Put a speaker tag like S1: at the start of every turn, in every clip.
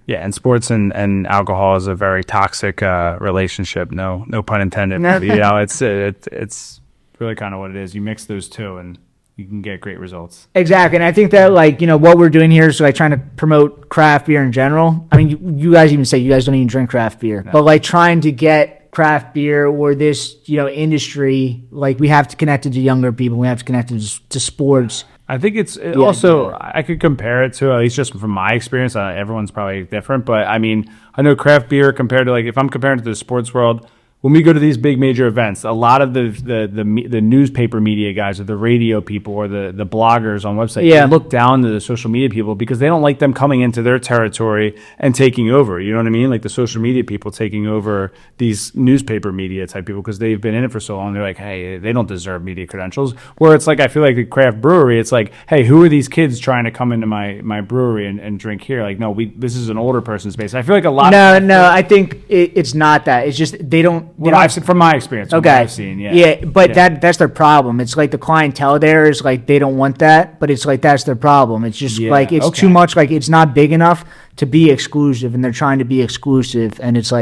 S1: Yeah, and sports and alcohol is a very toxic relationship. No pun intended. It's really kind of what it is. You mix those two, and you can get great results.
S2: Exactly, and I think that what we're doing here is trying to promote craft beer in general. I mean, you guys even say you guys don't even drink craft beer, but trying to get craft beer or this industry, we have to connect it to younger people. We have to connect it to sports.
S1: I think I could compare it to, at least just from my experience, everyone's probably different, but I mean, I know craft beer compared to if I'm comparing it to the sports world, when we go to these big major events, a lot of the newspaper media guys or the radio people or the bloggers on websites they look down to the social media people because they don't like them coming into their territory and taking over. You know what I mean? Like the social media people taking over these newspaper media type people because they've been in it for so long. They're like, hey, they don't deserve media credentials. Where it's I feel like the craft brewery, it's like, hey, who are these kids trying to come into my brewery and drink here? Like, no, this is an older person's space. I feel like a lot.
S2: No, I think it's not that. It's just they don't.
S1: From my experience, from what I've seen,
S2: but that's their problem. It's the clientele there is they don't want that, but it's that's their problem. It's just it's too much. It's not big enough to be exclusive, and they're trying to be exclusive, and it's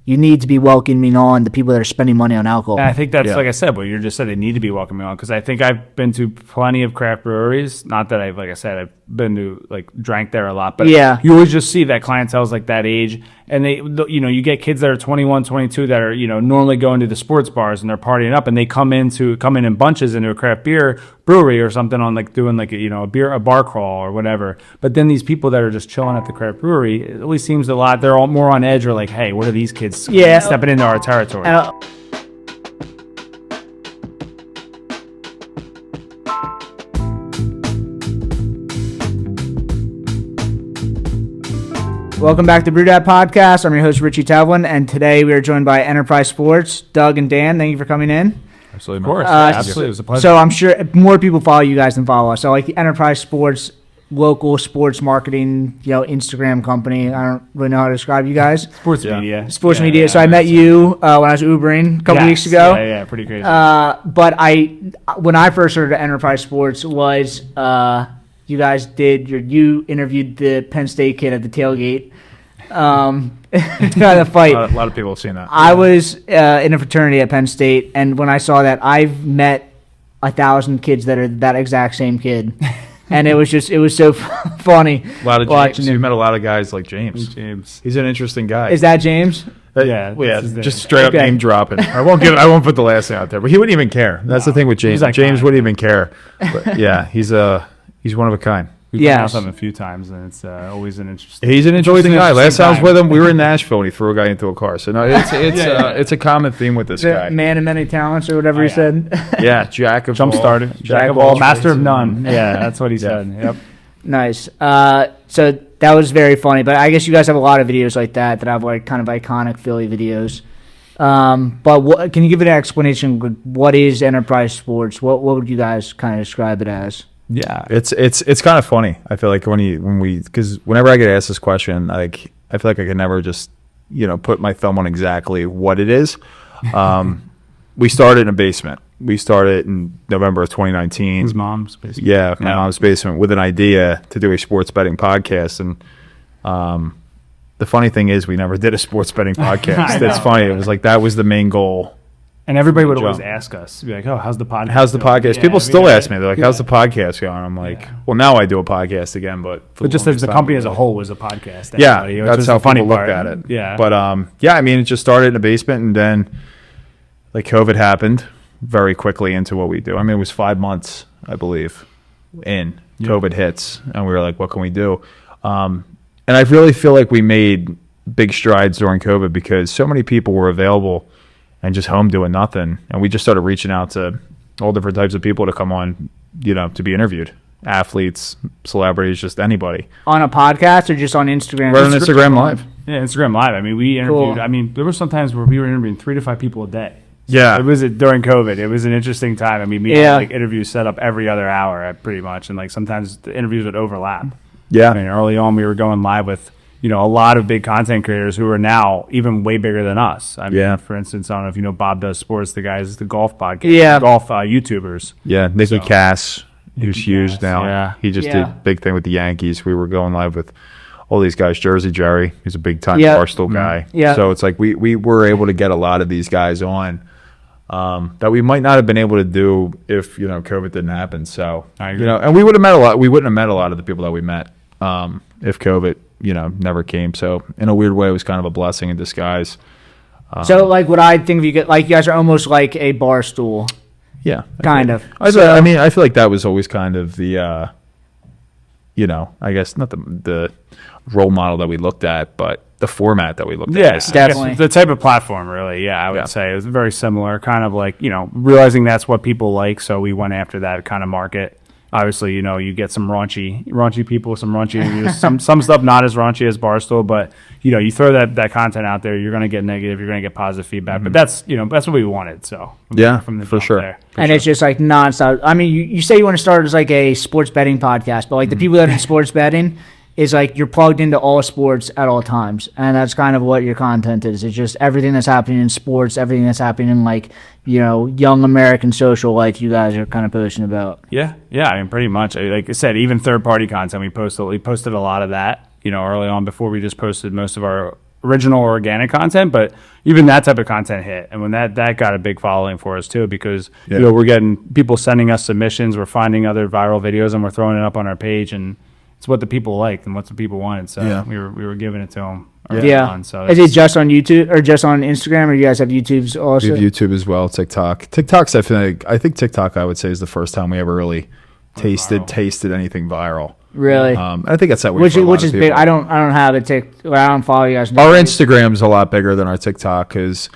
S2: you need to be welcoming on the people that are spending money on alcohol.
S1: And I think that's, like I said, what you just said, they need to be welcoming on, because I think I've been to plenty of craft breweries. Not that I've been to, drank there a lot, but you always just see that clientele is that age, and they, you get kids that are 21, 22 that are, normally going to the sports bars and they're partying up, and they come in bunches into a craft beer brewery or something on doing a bar crawl or whatever. But then these people that are just chilling at the craft brewery, it always seems a lot, they're all more on edge, or hey, what are these kids stepping into our territory?
S2: Welcome back to Brew That Podcast. I'm your host, Richie Tevlin, and today we are joined by Enterprise Sports, Doug and Dan. Thank you for coming in.
S3: Absolutely.
S1: Of course. Absolutely. It was a pleasure.
S2: So I'm sure more people follow you guys than follow us. So the Enterprise Sports, local sports marketing, Instagram company. I don't really know how to describe you guys.
S1: Sports media.
S2: Sports media. So I met you when I was Ubering a couple weeks ago.
S1: Yeah, pretty crazy.
S2: But when I first heard of Enterprise Sports was you guys you interviewed the Penn State kid at the tailgate. The fight.
S3: A lot of people have seen that.
S2: I was in a fraternity at Penn State, and when I saw that, I've met 1,000 kids that are that exact same kid. And it was so funny.
S3: A lot of James. You met a lot of guys like James. He's an interesting guy.
S2: Is that James?
S3: Yeah. Just straight up name dropping. I won't put the last name out there, but he wouldn't even care. That's the thing with James. James wouldn't even care. But yeah, he's one of a kind.
S1: We've been out with him a few times, and it's always an interesting.
S3: He's an interesting guy. Last time I was with him, we were in Nashville, and he threw a guy into a car. So no, it's a common theme with this guy.
S2: Man of many talents, or whatever he said.
S3: Yeah, jack of
S1: all, master of none. Yeah, that's what he said. Yep.
S2: Nice. So that was very funny. But I guess you guys have a lot of videos like that have kind of iconic Philly videos. But can you give it an explanation? What is Enterprise Sports? What would you guys kind of describe it as?
S3: Yeah, it's kind of funny. I feel like because whenever I get asked this question, I feel like I can never just put my thumb on exactly what it is. We started in a basement. We started in November of 2019.
S1: His mom's basement.
S3: Yeah, my mom's basement, with an idea to do a sports betting podcast. And the funny thing is, we never did a sports betting podcast. That's funny. It was that was the main goal.
S1: And everybody would always ask us, be like, "Oh, how's the podcast?
S3: How's the podcast?" Yeah, people still ask me, they're like, "How's the podcast going?" I'm like, "Well, now I do a podcast again, but
S1: just as the company as a whole was a podcast."
S3: That's how funny looked at it.
S1: Yeah,
S3: but I mean, it just started in a basement, and then COVID happened very quickly into what we do. I mean, it was 5 months, I believe, in COVID hits, and we were like, "What can we do?" And I really feel like we made big strides during COVID because so many people were available and just home doing nothing. And we just started reaching out to all different types of people to come on, to be interviewed. Athletes, celebrities, just anybody.
S2: On a podcast or just on Instagram?
S3: Right on Instagram Live.
S1: Yeah, Instagram Live. I mean, we interviewed, cool. There were some times where we were interviewing 3 to 5 people a day. So
S3: yeah.
S1: It was during COVID. It was an interesting time. I mean, we had interviews set up every other hour pretty much. And sometimes the interviews would overlap. Yeah. I mean, early on we were going live with a lot of big content creators who are now even way bigger than us. I mean, for instance, I don't know if you know Bob Does Sports, the guys, the golf podcast, golf YouTubers.
S3: Yeah, Nicky Cass, who's huge now. Yeah. He just did a big thing with the Yankees. We were going live with all these guys. Jersey Jerry, he's a big time Barstool guy.
S2: Yeah.
S3: So it's like we were able to get a lot of these guys on that we might not have been able to do if COVID didn't happen. So and we would have met a lot. We wouldn't have met a lot of the people that we met if COVID never came. So in a weird way, it was kind of a blessing in disguise.
S2: So like what I think of you get, like you guys are almost like a Barstool.
S3: Yeah,
S2: kind of.
S3: I feel like that was always kind of the, I guess not the role model that we looked at, but the format that we looked at.
S1: Yes,
S2: definitely.
S1: The type of platform, really. Yeah, I would say it was very similar. Kind of like realizing that's what people like, so we went after that kind of market. Obviously, you get some raunchy people, some raunchy reviews, some stuff not as raunchy as Barstool, but you throw that content out there, you're going to get negative, you're going to get positive feedback, but that's that's what we wanted. So from the
S3: for sure.
S1: there.
S2: And it's just like nonstop. I mean, you say you want to start as like a sports betting podcast, but like the people that are in sports betting is like you're plugged into all sports at all times, and that's kind of what your content is. It's just everything that's happening in sports, everything that's happening in like young American social life. You guys are kind of posting about.
S1: Yeah. I mean, pretty much. Like I said, even third party content we posted a lot of that. Early on before we just posted most of our original organic content, but even that type of content hit, and when that got a big following for us too, because we're getting people sending us submissions, we're finding other viral videos, and we're throwing it up on our page, and it's what the people liked and what the people wanted. So we were giving it to them. On, so
S2: is it just on YouTube or just on Instagram, or you guys have YouTube's also?
S3: We have YouTube as well, TikTok. TikTok's I think TikTok I would say is the first time we ever really tasted anything viral.
S2: Really?
S3: I think that's that way.
S2: Which is big. I don't have a TikTok. I don't follow you guys.
S3: Our Instagram's a lot bigger than our TikTok because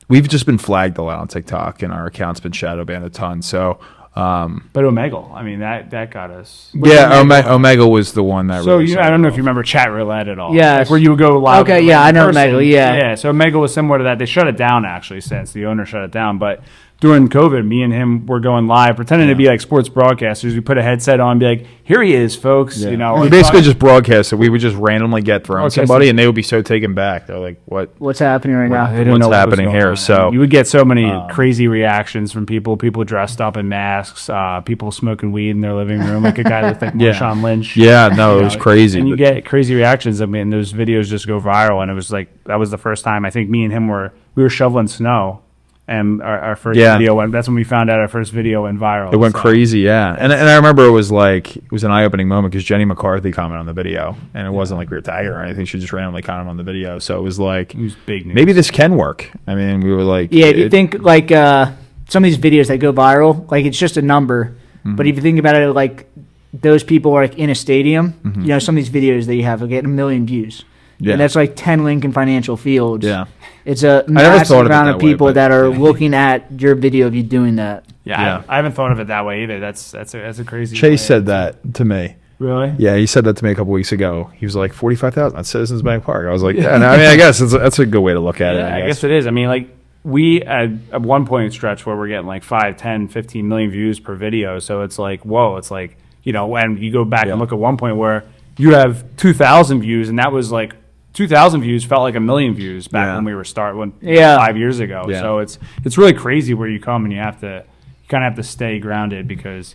S3: we've just been flagged a lot on TikTok, and our account's been shadow banned a ton. So,
S1: but Omegle, I mean that got us.
S3: Omegle was the one that.
S1: So
S3: really
S1: I don't know if you remember Chat Roulette at all.
S2: Yeah,
S1: like where you would go live.
S2: Okay, I know Omegle.
S1: Yeah. So Omegle was similar to that. They shut it down actually since the owner shut it down, but. During COVID, me and him were going live, pretending to be like sports broadcasters. We put a headset on, and be like, "Here he is, folks."
S3: Yeah. We basically just broadcast it. We would just randomly get thrown somebody, and they would be so taken back. They're like, "What's
S2: happening right now?
S3: What's happening here?" So
S1: you would get so many crazy reactions from people dressed up in masks, people smoking weed in their living room, like a guy that like Marshawn Lynch.
S3: Yeah, no, it was crazy.
S1: And you get crazy reactions. I mean, those videos just go viral, and it was like that was the first time I think me and him we were shoveling snow. And our first video went. That's when we found out our first video went viral.
S3: It went crazy, yeah. And I remember it was an eye-opening moment because Jenny McCarthy commented on the video, and it wasn't like we were tagging her or anything. She just randomly commented on the video, so it was like,
S1: it was big news.
S3: Maybe this can work. I mean, we were like,
S2: if you think like some of these videos that go viral, like it's just a number, but if you think about it, like those people are like in a stadium. Some of these videos that you have will get 1 million views. Yeah. And that's like 10 Lincoln Financial Fields.
S3: Yeah.
S2: It's a massive amount of people that are looking at your video of you doing that.
S1: Yeah. I haven't thought of it that way either. That's a crazy
S3: Chase said that to me.
S1: Really?
S3: Yeah, he said that to me a couple weeks ago. He was like, 45,000 at Citizens Bank Park. I was like, yeah. I mean, I guess that's a good way to look at it.
S1: I guess it is. I mean, like, we at one point stretch where we're getting like 5, 10, 15 million views per video. So it's like, whoa, it's like, and you go back and look at one point where you have 2,000 views, and that was like, 2,000 views felt like 1 million views back when we were 5 years ago. Yeah. So it's really crazy where you come and you kind of have to stay grounded because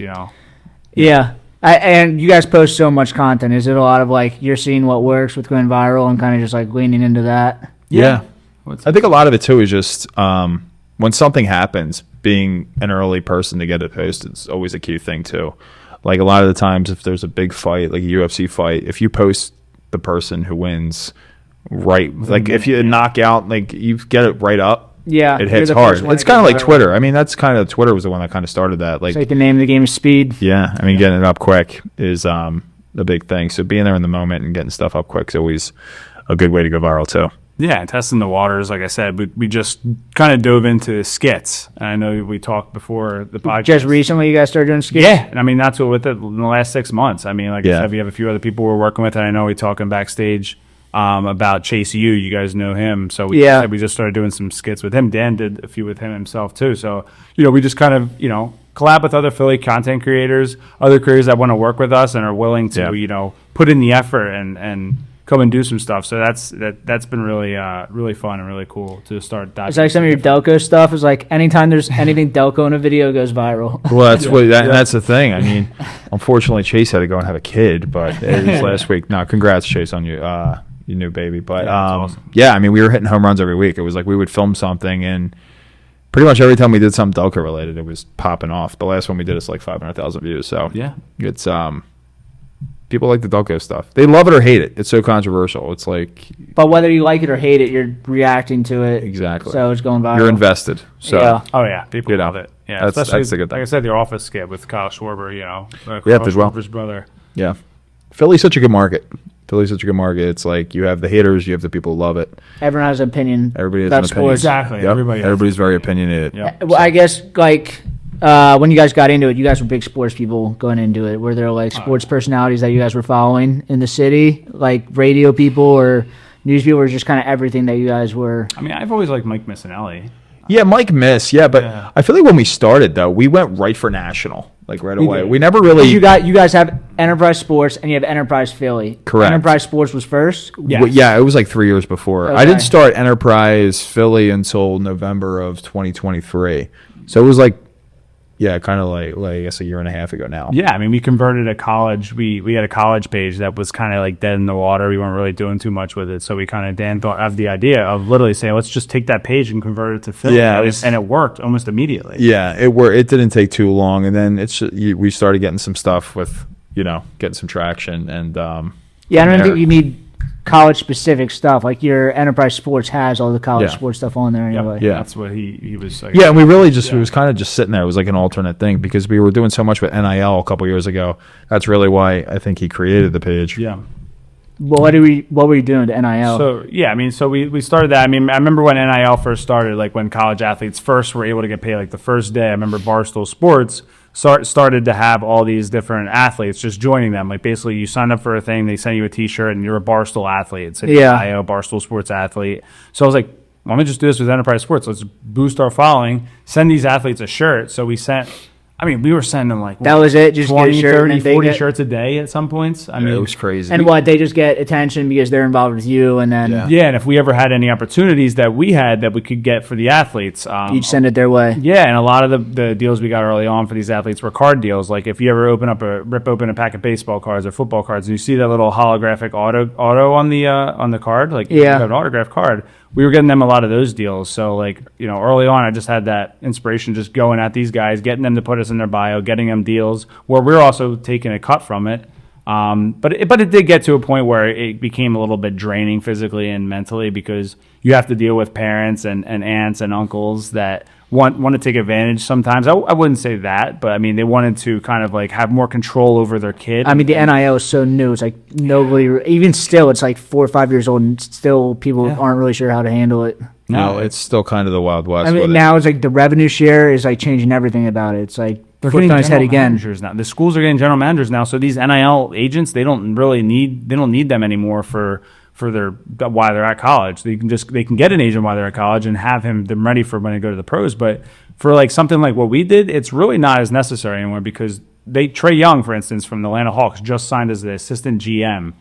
S2: Yeah, and you guys post so much content. Is it a lot of like you're seeing what works with going viral and kind of just like leaning into that?
S3: Yeah. I think a lot of it too is just when something happens, being an early person to get it posted is always a key thing too. Like a lot of the times, if there's a big fight, like a UFC fight, if you post the person who wins. Right, like if you knock out, like you get it right up.
S2: Yeah,
S3: it hits hard. It's kind of like Twitter. I mean, that's kind of Twitter was the one that kind of started that. Like,
S2: it's like the name of the game is speed.
S3: Yeah, I mean, getting it up quick is a big thing. So being there in the moment and getting stuff up quick is always a good way to go viral too.
S1: Yeah, testing the waters. Like I said, we just kind of dove into skits. And I know we talked before the podcast.
S2: Just recently, you guys started doing skits.
S1: Yeah, and I mean that's what with it in the last 6 months. I mean, like I said, we have a few other people we're working with, and I know we're talking backstage. About Chase U, you guys know him, so we just started doing some skits with him. Dan did a few with him himself too. So we just kind of collab with other Philly content creators, other creators that want to work with us and are willing to put in the effort and come and do some stuff. So that's been really really fun and really cool to start.
S2: It's like some of your Delco stuff is like anytime there's anything Delco in a video, it goes viral.
S3: Well, that's the thing. I mean, unfortunately, Chase had to go and have a kid, but it was last week. No, congrats, Chase, on your new baby. But
S1: awesome.
S3: yeah, I mean, we were hitting home runs every week. It was like we would film something, and pretty much every time we did something Delco related, it was popping off. The last one we did is like 500,000 views. So
S1: yeah,
S3: it's people like the Delco stuff. They love it or hate it. It's so controversial. It's like,
S2: but whether you like it or hate it, you're reacting to it.
S3: Exactly.
S2: So it's going viral.
S3: You're invested. So
S2: yeah.
S1: Oh yeah, people love it. Yeah, especially
S3: that's the good thing.
S1: Like I said, your Office skit with Kyle Schwarber.
S3: Yep, as well.
S1: Schwarber's brother.
S3: Yeah, Philly's such a good market. It's like you have the haters, you have the people who love it.
S2: Everyone has an opinion.
S3: Everybody has
S2: about
S3: an opinion.
S2: sports.
S1: Exactly.
S3: Yep.
S1: Everybody's
S3: very opinionated.
S1: Yep.
S2: Well, I guess like when you guys got into it, you guys were big sports people going into it. Were there like sports personalities that you guys were following in the city, like radio people or news people, or just kind of everything that you guys were?
S1: I mean, I've always liked Mike Missinelli.
S3: Yeah, Mike Miss. Yeah, but
S1: Yeah.
S3: I feel like when we started though, we went right for national, like right away.
S1: did.
S3: We never really.
S2: You guys have Enterprise Sports and you have Enterprise Philly.
S3: Correct.
S2: Enterprise Sports was first.
S1: Yeah.
S3: Well, yeah, it was like 3 years before. I
S2: Okay.
S3: didn't start Enterprise Philly until November of 2023. So it was like, yeah, kind of like I guess a year and a half ago now.
S1: Yeah, I mean, we converted a college. We had a college page that was kind of like dead in the water. We weren't really doing too much with it, so we kind of Dan thought of the idea of literally saying, let's just take that page and convert it to Philly.
S3: Yeah,
S1: and it worked almost immediately.
S3: Yeah, it didn't take too long, and then we started getting some stuff with getting some traction, and
S2: Yeah, I don't think you need college specific stuff. Like your Enterprise Sports has all the college
S3: Yeah.
S2: sports stuff on there
S1: Yep.
S2: anyway.
S3: Yeah.
S1: That's what he was like.
S3: Yeah, and we really just it was kind of just sitting there. It was like an alternate thing because we were doing so much with NIL a couple years ago. That's really why I think he created the page.
S1: Yeah.
S2: Well, what were you doing to NIL?
S1: So yeah, I mean, so we started that. I mean, I remember when NIL first started, like when college athletes first were able to get paid, like the first day. I remember Barstool Sports started to have all these different athletes just joining them. Like basically, you sign up for a thing, they send you a T-shirt, and you're a Barstool athlete. It's NIL, Barstool Sports athlete. So I was like, why don't we just do this with Enterprise Sports? Let's boost our following. Send these athletes a shirt. So we sent. I mean, we were sending like
S2: that was it. Just
S1: 20,
S2: get a shirt
S1: 30,
S2: and they
S1: 40
S2: get,
S1: shirts a day at some points. I mean,
S3: it was crazy.
S2: and what they just get attention because they're involved with you, and then
S1: yeah, and if we ever had any opportunities that we had that we could get for the athletes,
S2: you'd send it their way.
S1: yeah, and a lot of the deals we got early on for these athletes were card deals. Like if you ever rip open a pack of baseball cards or football cards, and you see that little holographic auto on the card, like you have an autographed card. We were getting them a lot of those deals. So like early on, I just had that inspiration, just going at these guys, getting them to put us in their bio, getting them deals where we're also taking a cut from it. But it did get to a point where it became a little bit draining physically and mentally because you have to deal with parents and aunts and uncles that want to take advantage sometimes. I wouldn't say that, but I mean, they wanted to kind of like have more control over their kid.
S2: I mean, the NIL is so new. It's like nobody, even still, it's like 4 or 5 years old, and still people aren't really sure how to handle it.
S3: No, it's still kind of the Wild West.
S2: I mean, now it's like the revenue share is like changing everything about it. It's like
S1: They're
S2: flipped
S1: getting
S2: on his head
S1: general
S2: again.
S1: managers now. The schools are getting general managers now. So these NIL agents, they don't need them anymore for their while they're at college. They can get an agent while they're at college and have them ready for when they go to the pros. But for like something like what we did, it's really not as necessary anymore because Trey Young, for instance, from the Atlanta Hawks, just signed as the assistant GM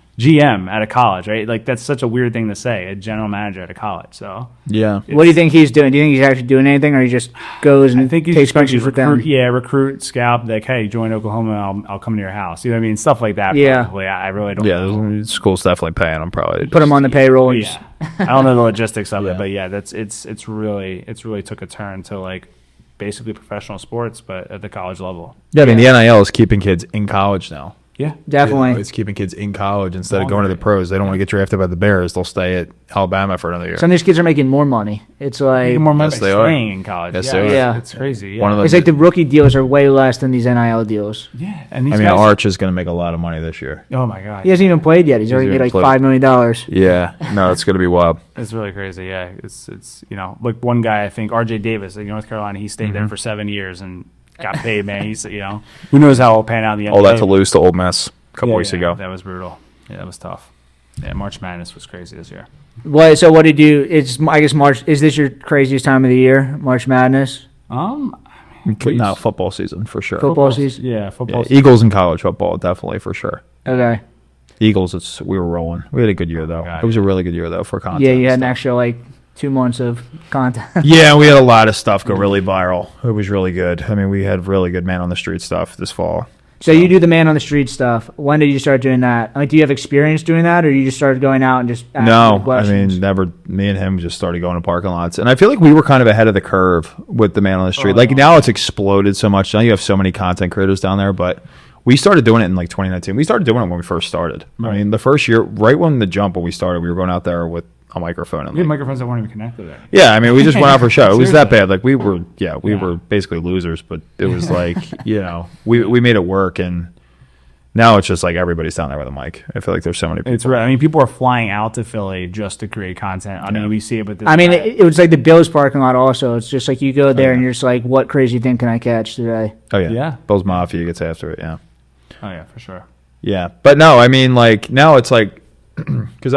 S1: at a college, right? Like that's such a weird thing to say, a general manager at a college. So
S3: yeah.
S2: What do you think he's doing? Do you think he's actually doing anything, or he just goes and
S1: I think
S2: takes pictures with them?
S1: Recruit, scout, like, hey, join Oklahoma, I'll come to your house. You know what I mean? Stuff like that.
S2: Yeah.
S1: Probably. I really don't.
S3: Yeah,
S1: know.
S3: the school's definitely paying them probably.
S2: Put him on the payroll. And
S1: Yeah, I don't know the logistics of
S3: Yeah.
S1: it, but yeah, it's really took a turn to like basically professional sports, but at the college level.
S3: Yeah, I mean, the NIL is keeping kids in college now.
S1: Yeah,
S2: definitely.
S3: It's keeping kids in college instead of going to the pros. They don't want to get drafted by the Bears. They'll stay at Alabama for another year.
S2: Some of these kids are making more money. It's like
S1: making more money
S3: Yes,
S1: by
S3: they are.
S1: staying in college.
S3: Yes,
S1: yeah,
S3: they are.
S2: Yeah.
S1: It's crazy. Yeah.
S3: One of them-
S2: it's like the rookie deals are way less than these NIL deals.
S1: Yeah, and these
S3: I mean,
S1: guys,
S3: Arch is going to make a lot of money this year.
S1: oh my god,
S2: He hasn't even played yet. He's already made
S3: even
S2: like
S3: played.
S2: $5 million.
S3: Yeah, no, it's going to be wild.
S1: it's really crazy. Yeah, it's like one guy, I think RJ Davis in North Carolina, he stayed there for 7 years and got paid. Man, he's who knows how it'll pan out in the NBA.
S3: All that to lose to Ole Miss a couple weeks ago.
S1: That was brutal. Yeah, that was tough. Yeah, March Madness was crazy this year.
S2: So what did you? It's I guess March. Is this your craziest time of the year? March Madness,
S3: No, football season for sure.
S2: football season.
S1: Yeah, football.
S3: Yeah, Eagles in college football, definitely for sure.
S2: Okay.
S3: Eagles, we were rolling. We had a good year, though.
S1: Okay.
S3: It was a really good year, though, for content.
S2: Yeah, you had an extra, like, 2 months of content.
S3: Yeah, we had a lot of stuff go really viral. It was really good. I mean, we had really good man on the street stuff this fall.
S2: So you do the man on the street stuff. When did you start doing that? Like, do you have experience doing that, or you just started going out and just asking
S3: No, I
S2: questions?
S3: mean, never. Me and him just started going to parking lots, and I feel like we were kind of ahead of the curve with the man on the street. Like now, it's exploded so much. Now you have so many content creators down there, but we started doing it in like 2019. We started doing it when we first started.
S1: Right.
S3: I mean, the first year, right when the jump when we started, we were going out there with a microphone. And
S1: We had
S3: like,
S1: microphones that weren't even connected there.
S3: yeah, I mean, we just went out for a show. It was that
S1: Seriously.
S3: bad. Like we were basically losers, but it was like we made it work, and now it's just like everybody's down there with a mic. I feel like there's so many people.
S1: It's right. I mean, people are flying out to Philly just to create content. I mean, we see it with this.
S2: I mean, it was like the Bills parking lot also. It's just like you go there and you're just like, what crazy thing can I catch today?
S3: Oh yeah,
S1: Yeah.
S3: Bill's Mafia gets after it. Yeah.
S1: Oh yeah, for sure.
S3: Yeah, but no, I mean, like now it's like because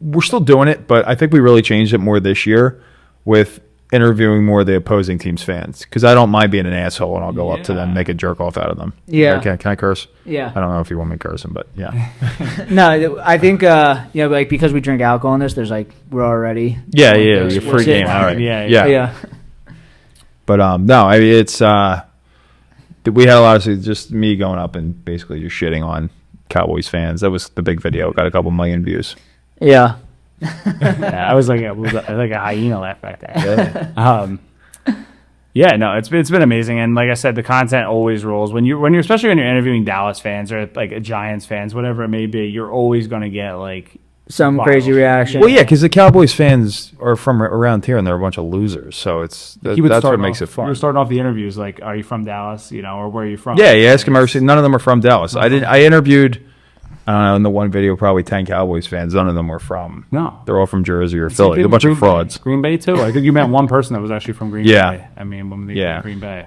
S3: we're still doing it, but I think we really changed it more this year with interviewing more of the opposing team's fans because I don't mind being an asshole and I'll go up to them and make a jerk off out of them.
S2: Yeah.
S3: Okay, can I curse?
S2: Yeah.
S3: I don't know if you want me cursing, but yeah.
S2: No, I think like because we drink alcohol in this, there's like we're already
S3: Yeah,
S2: You're
S3: you're
S2: free
S3: free
S2: game,
S3: game. All right.
S1: Yeah.
S3: But no, I mean it's we had a lot of just me going up and basically just shitting on Cowboys fans. That was the big video. Got a couple million views.
S2: Yeah.
S1: Yeah, I was like a hyena laugh back there. Yeah, no, it's been amazing, and like I said, the content always rolls. When you're especially when you're interviewing Dallas fans or like Giants fans, whatever it may be, you're always going to get like
S2: Some
S1: viral
S2: crazy
S1: shit.
S2: reaction.
S3: Well, yeah, because the Cowboys fans are from around here and they're a bunch of losers. So that's what makes it fun.
S1: You were starting off the interviews like, "Are you from Dallas?" Or "Where are you from?"
S3: Yeah, you ask them everything. None of them are from Dallas. I interviewed, I don't know, in the one video, probably 10 Cowboys fans. None of them were from.
S1: No.
S3: They're all from Jersey or Philly. They're a bunch of frauds.
S1: Green Bay too. I think you met one person that was actually from Green
S3: Yeah.
S1: Bay. I mean, when they
S3: Yeah.
S1: Green Bay,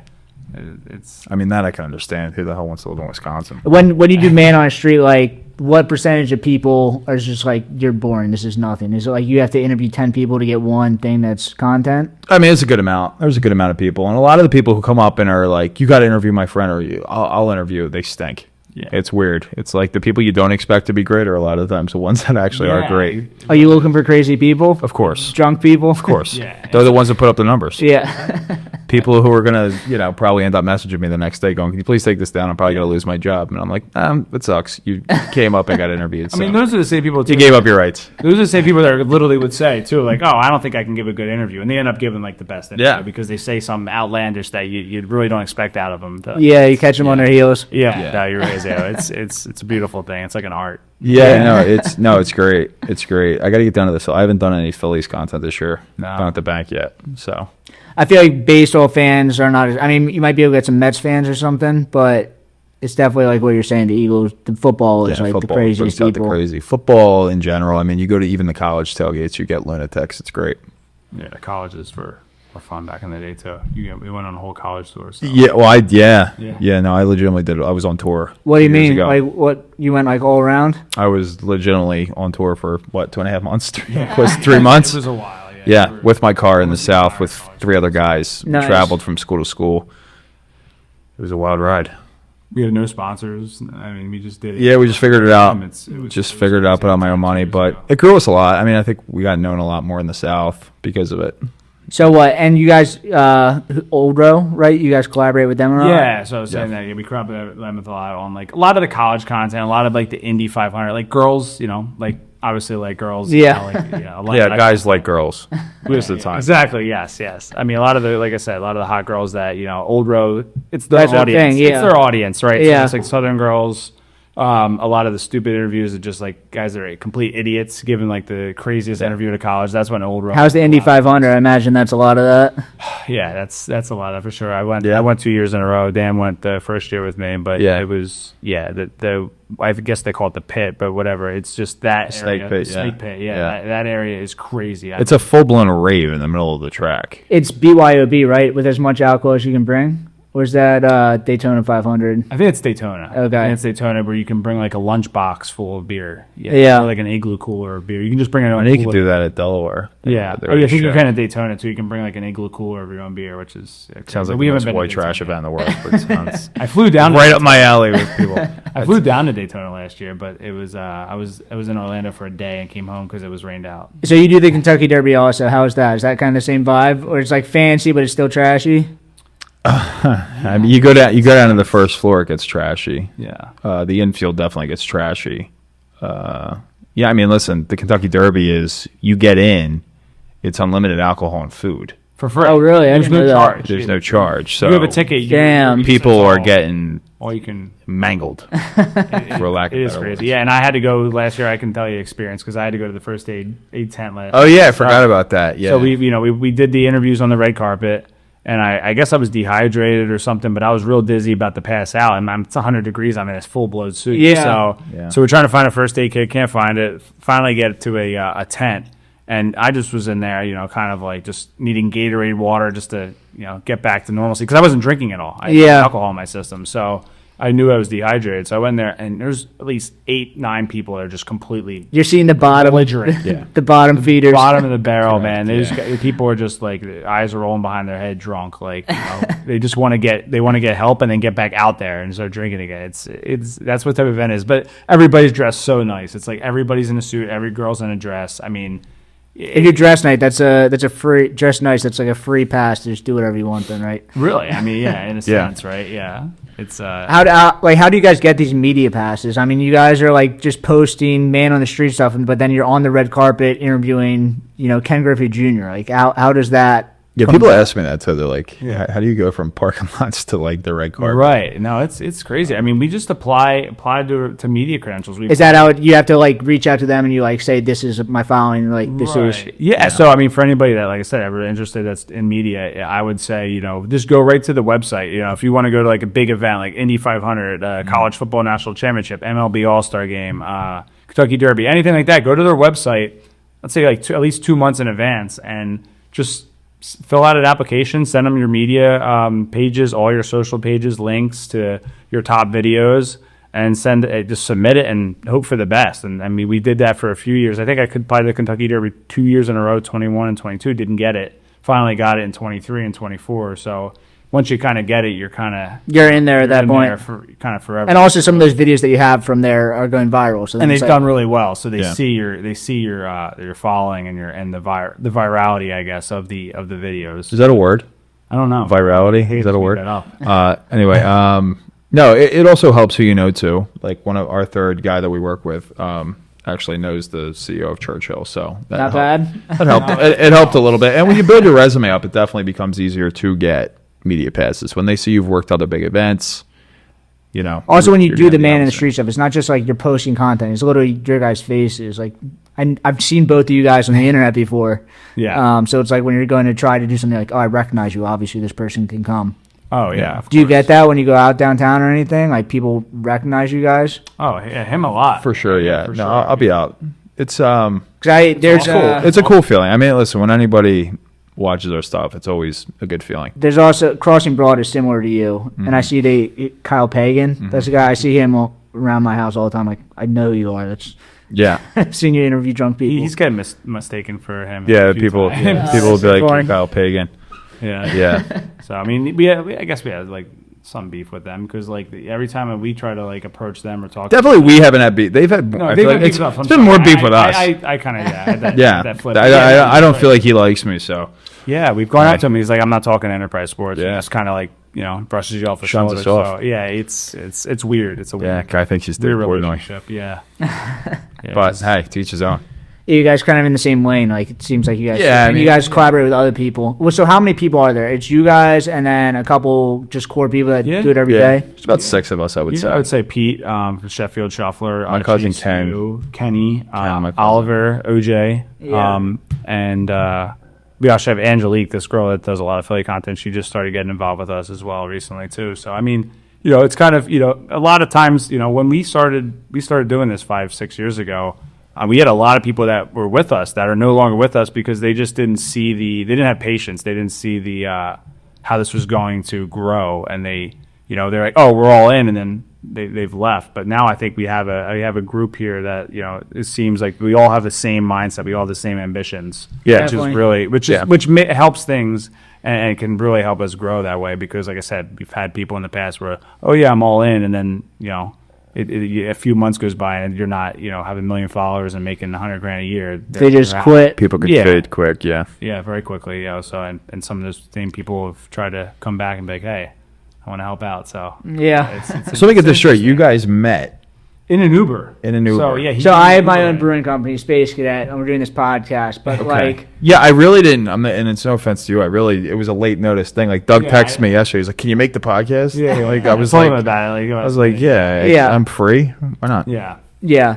S1: it's
S3: I mean, that I can understand. Who the hell wants to live in Wisconsin?
S2: When you do man on a street, like what percentage of people are just like, you're boring, this is nothing? Is it like you have to interview 10 people to get one thing that's content?
S3: I mean, it's a good amount. There's a good amount of people. And a lot of the people who come up and are like, you got to interview my friend or I'll interview, they stink.
S1: Yeah.
S3: It's weird. It's like the people you don't expect to be great are a lot of the times the ones that actually are great.
S2: Are you looking for crazy people?
S3: Of course.
S2: Drunk people?
S3: Of course.
S1: Yeah.
S3: They're the ones that put up the numbers.
S2: Yeah.
S3: People who are going to, probably end up messaging me the next day going, can you please take this down? I'm probably going to lose my job. And I'm like, it sucks. You came up and got interviewed.
S1: I mean,
S3: so.
S1: those are the same people. Too.
S3: You gave up your rights.
S1: Those are the same people that literally would say too, like, "Oh, I don't think I can give a good interview," and they end up giving like the best interview because they say something outlandish that you really don't expect out of them.
S2: Yeah, you catch them on their heels.
S1: Yeah. No, you're right. Yeah, it's a beautiful thing. It's like an art.
S3: Yeah, it's great. It's great. I got to get down to this. I haven't done any Phillies content this year.
S1: No.
S3: Not at the bank yet. So
S2: I feel like baseball fans are not. I mean, you might be able to get some Mets fans or something, but it's definitely like what you're saying. The Eagles, the football is like
S3: football
S2: the craziest
S3: brings out
S2: people.
S3: the crazy football in general. I mean, you go to even the college tailgates, you get lunatics. It's great.
S1: Yeah, the colleges were fun back in the day too. We went on a whole college tour. So.
S3: Yeah, well,
S1: Yeah.
S3: no, I legitimately did it. I was on tour.
S2: What do you
S3: 2 years
S2: mean?
S3: ago.
S2: Like what? You went like all around?
S3: I was legitimately on tour for 2.5 months, 3 months.
S1: It was a while.
S3: Yeah, with my car in the South with 3 other guys.
S2: Nice.
S3: Traveled from school to school. It was a wild ride.
S1: We had no sponsors. I mean, we just did it.
S3: Yeah, we just figured it out.
S1: It
S3: Figured it out, put out my own money, but it grew us a lot. I mean, I think we got known a lot more in the South because of it.
S2: So what? And you guys, Old Row, right? You guys collaborate with them or not?
S1: Yeah, so I was saying that we collaborate with them with a lot on like a lot of the college content, a lot of like the Indy 500, like girls, like obviously like girls.
S2: Yeah.
S3: Guys like girls most of the time.
S1: Exactly. Yes. I mean, a lot of the, like I said, a lot of the hot girls that Old Row. It's their
S2: That's their
S1: audience.
S2: thing, yeah.
S1: It's their audience, right?
S2: Yeah.
S1: So it's like Southern girls. A lot of the stupid interviews are just like guys that are complete idiots giving like the craziest interview at a college. That's when Old Row.
S2: How's the Indy 500? I imagine that's a lot of that.
S1: Yeah, that's a lot of for sure. I went 2 years in a row. Dan went the first year with me, but it was the I guess they call it the pit, but whatever. It's just that
S3: Snake
S1: area,
S3: pit,
S1: Snake pit. Yeah. That area is crazy.
S3: It's a full blown rave in the middle of the track.
S2: It's BYOB, right? With as much alcohol as you can bring. Or is that Daytona 500?
S1: I think it's Daytona.
S2: Okay.
S1: I think it's Daytona where you can bring like a lunchbox full of beer.
S2: Yeah.
S1: Or like an igloo cooler of beer. You can just bring it on.
S3: And you can do that at Delaware.
S1: Yeah.
S3: They're
S1: Oh, yeah. I think
S3: sure.
S1: you can at Daytona too. You can bring like an igloo cooler of your own beer, which is
S3: Sounds like
S1: we
S3: the
S1: haven't
S3: most
S1: been
S3: white
S1: to
S3: trash
S1: Daytona.
S3: event in the world. But it sounds
S1: I flew down
S3: right up my alley with people.
S1: I flew down to Daytona last year, but it was I was in Orlando for a day and came home because it was rained out.
S2: So you do the Kentucky Derby also. How is that? Is that kind of the same vibe? Or it's like fancy, but it's still trashy?
S3: I mean, you go down to the first floor, it gets trashy.
S1: Yeah.
S3: The infield definitely gets trashy. Yeah, I mean, listen, the Kentucky Derby is you get in, it's unlimited alcohol and food.
S1: For free.
S2: Oh, really? I
S1: There's
S2: didn't
S1: no
S2: know that.
S1: charge.
S3: There's no charge. So
S1: You have a ticket.
S2: Damn.
S3: people are getting
S1: all you can.
S3: mangled, for lack of
S1: It is
S3: better
S1: crazy.
S3: words.
S1: Yeah, and I had to go last year. I can tell you experience because I had to go to the first aid tent last.
S3: Oh yeah, I forgot about that. Yeah.
S1: So we did the interviews on the red carpet, and I guess I was dehydrated or something, but I was real dizzy about to pass out, and it's 100 degrees. I'm in this full blown suit.
S2: Yeah.
S1: So we're trying to find a first aid kit, can't find it. Finally get to a tent, and I just was in there, kind of like just needing Gatorade water just to get back to normalcy because I wasn't drinking at all. I had alcohol in my system, so I knew I was dehydrated. So I went there, and there's at least 8-9 people that are just completely
S2: You're seeing the bottom.
S1: belligerent.
S3: Yeah.
S2: The bottom feeders.
S1: Bottom of the barrel, man.
S3: Correct,
S1: People are just like their eyes are rolling behind their head, drunk. Like they just want to get help and then get back out there and start drinking again. It's that's what type of event is. But everybody's dressed so nice. It's like everybody's in a suit, every girl's in a dress. I mean,
S2: If you dress nice, that's a free dress nice. That's like a free pass to just do whatever you want, then, right?
S1: really, I mean, yeah, in a
S3: Yeah.
S1: sense, right? Yeah, it's
S2: How do you guys get these media passes? I mean, you guys are like just posting man on the street stuff, but then you're on the red carpet interviewing, Ken Griffey Jr. Like, how does that?
S3: Yeah, people ask me that too. They're like, how do you go from parking lots to like the red carpet?
S1: right. No, it's crazy. I mean, we just apply to media credentials.
S2: Is that how you have to like reach out to them and you like say this is my following, like this is?
S1: Yeah. So I mean, for anybody that, like I said, ever interested that's in media, I would say just go right to the website. If you want to go to like a big event like Indy 500, College Football National Championship, MLB All Star Game, Kentucky Derby, anything like that, go to their website. Let's say like at least 2 months in advance, and just fill out an application, send them your media pages, all your social pages, links to your top videos, and just submit it and hope for the best. And I mean, we did that for a few years. I think I could apply to the Kentucky Derby 2 years in a row, 21 and 22, didn't get it. Finally got it in 23 and 24. So once you kind of get it, you're
S2: in there at that point
S1: for kind of forever.
S2: And also, some of those videos that you have from there are going viral. So
S1: and they've
S2: like,
S1: done really well. So they
S3: Yeah.
S1: see your following and the virality, I guess, of the videos.
S3: Is that a word?
S1: I don't know.
S3: Virality? Is that a
S1: Look
S3: word?
S1: that up.
S3: Anyway, no, it also helps who you know too. Like one of our third guy that we work with actually knows the CEO of Churchill, so that
S2: not
S3: helped.
S2: bad.
S3: That helped. It helped a little bit. And when you build your resume up, it definitely becomes easier to get media passes. When they see you've worked other big events,
S2: Also, when you
S3: you're
S2: do
S3: gonna
S2: the
S3: be
S2: man in the
S3: opposite.
S2: street stuff, it's not just like you're posting content. It's literally your guys' faces. Like I've seen both of you guys on the internet before.
S1: Yeah.
S2: So it's like when you're going to try to do something like, oh, I recognize you. Obviously, this person can come.
S1: Oh yeah. of
S2: Do you
S1: course.
S2: get that when you go out downtown or anything? Like people recognize you guys?
S1: Oh yeah, him a lot
S3: For sure, yeah.
S1: For
S3: No,
S1: sure.
S3: I'll be out. It's
S2: There's
S3: cool. It's a cool feeling. I mean, listen, when anybody watches our stuff, it's always a good feeling.
S2: There's also Crossing Broad is similar to you, and I see Kyle Pagan. That's the guy. I see him around my house all the time. Like I know who you are. That's
S3: Yeah.
S2: I've seen you interview drunk people.
S1: He's getting mistaken for him.
S3: Yeah,
S1: a few
S3: people
S1: times.
S3: people will be like
S2: boring.
S3: Kyle Pagan.
S1: Yeah.
S3: Yeah.
S1: So I mean, I guess we had like some beef with them because like every time we try to like approach them or talk.
S3: Definitely we haven't had beef. They've had
S1: No,
S3: I
S1: they've
S3: feel
S1: had
S3: like
S1: beef with us.
S3: it's been more beef with us.
S1: I kind of had that.
S3: Yeah.
S1: That flip.
S3: I don't feel like he likes me, so
S1: Yeah, we've gone up to him. He's like, I'm not talking Enterprise Sports.
S3: Yeah.
S1: He just kind of like brushes you off the
S3: Shuns
S1: shoulder.
S3: us off.
S1: So yeah, it's weird. It's a
S3: yeah,
S1: weird,
S3: guy thinks he's
S1: weird
S3: Dave Portnoy.
S1: relationship. Yeah. Yeah,
S3: But
S1: just-
S3: hey, to each his own.
S2: You guys kind of in the same lane. Like it seems like you guys.
S3: Yeah, I
S2: you
S3: mean-
S2: guys collaborate with other people. Well, so how many people are there? It's you guys and then a couple just core people that
S1: Yeah.
S2: do it every
S3: Yeah,
S2: day.
S3: it's about 6 of us, I would say.
S1: I would say Pete from Sheffield Shuffler,
S3: My cousin
S1: Chief
S3: Ken.
S1: Stu, Kenny,
S3: my cousin.
S1: Oliver, OJ,
S2: Yeah.
S1: and we also have Angelique, this girl that does a lot of Philly content. She just started getting involved with us as well recently too. So I mean, it's kind of a lot of times when we started doing this 5-6 years ago. We had a lot of people that were with us that are no longer with us because they just didn't see they didn't have patience. They didn't see the how this was going to grow, and they're like, oh, we're all in, and then they've left. But now I think we have a group here that it seems like we all have the same mindset, we all have the same ambitions.
S3: Yeah,
S1: which helps things and can really help us grow that way. Because like I said, we've had people in the past where, oh yeah, I'm all in, and then a few months goes by and you're not have 1 million followers and making $100,000 a year.
S2: They just quit.
S3: People could fade quick. Yeah,
S1: very quickly. So and some of those same people have tried to come back and be like, hey, I want to help out. So
S2: yeah.
S3: So let me get this straight. You guys met
S1: in an Uber.
S3: So
S1: yeah.
S2: So I have my own brewing company, Space Cadet, and we're doing this podcast. But
S3: I really didn't. And it's no offense to you. It was a late notice thing. Like Doug texted me yesterday. He's like, "Can you make the podcast?"
S1: Yeah.
S3: Like I was like, I'm free. Why not?
S2: Yeah. Yeah.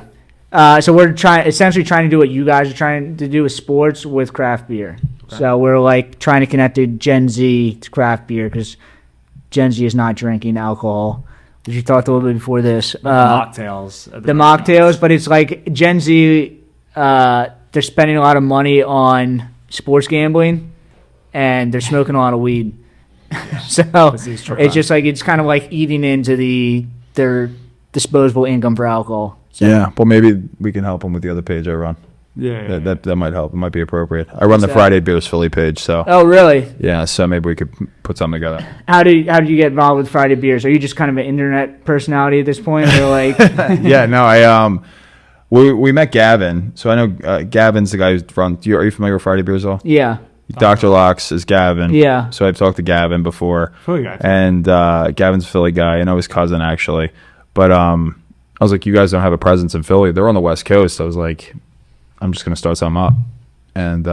S2: So we're essentially trying to do what you guys are trying to do with sports with craft beer. Okay. So we're like trying to connect the Gen Z to craft beer because Gen Z is not drinking alcohol. Which you talked a little bit before this.
S1: Mocktails.
S2: The mocktails, but it's like Gen Z, they're spending a lot of money on sports gambling, and they're smoking a lot of weed. So it's just like it's kind of like eating into their disposable income for alcohol. So.
S3: Yeah, well, maybe we can help them with the other page I run.
S1: Yeah.
S3: That might help. It might be appropriate. I run the Friday Beers Philly page, so.
S2: Oh, really?
S3: Yeah, so maybe we could put something together.
S2: How do you get involved with Friday Beers? Are you just kind of an internet personality at this point, or like?
S3: Yeah, no, we met Gavin, so I know Gavin's the guy who's run. Are you familiar with Friday Beers at all?
S2: Yeah.
S3: Dr. Locks is Gavin.
S2: Yeah.
S3: So I've talked to Gavin before.
S1: Philly guy.
S3: And Gavin's a Philly guy. I know his cousin actually, but I was like, you guys don't have a presence in Philly. They're on the West Coast. I was like, I'm just going to start something up. And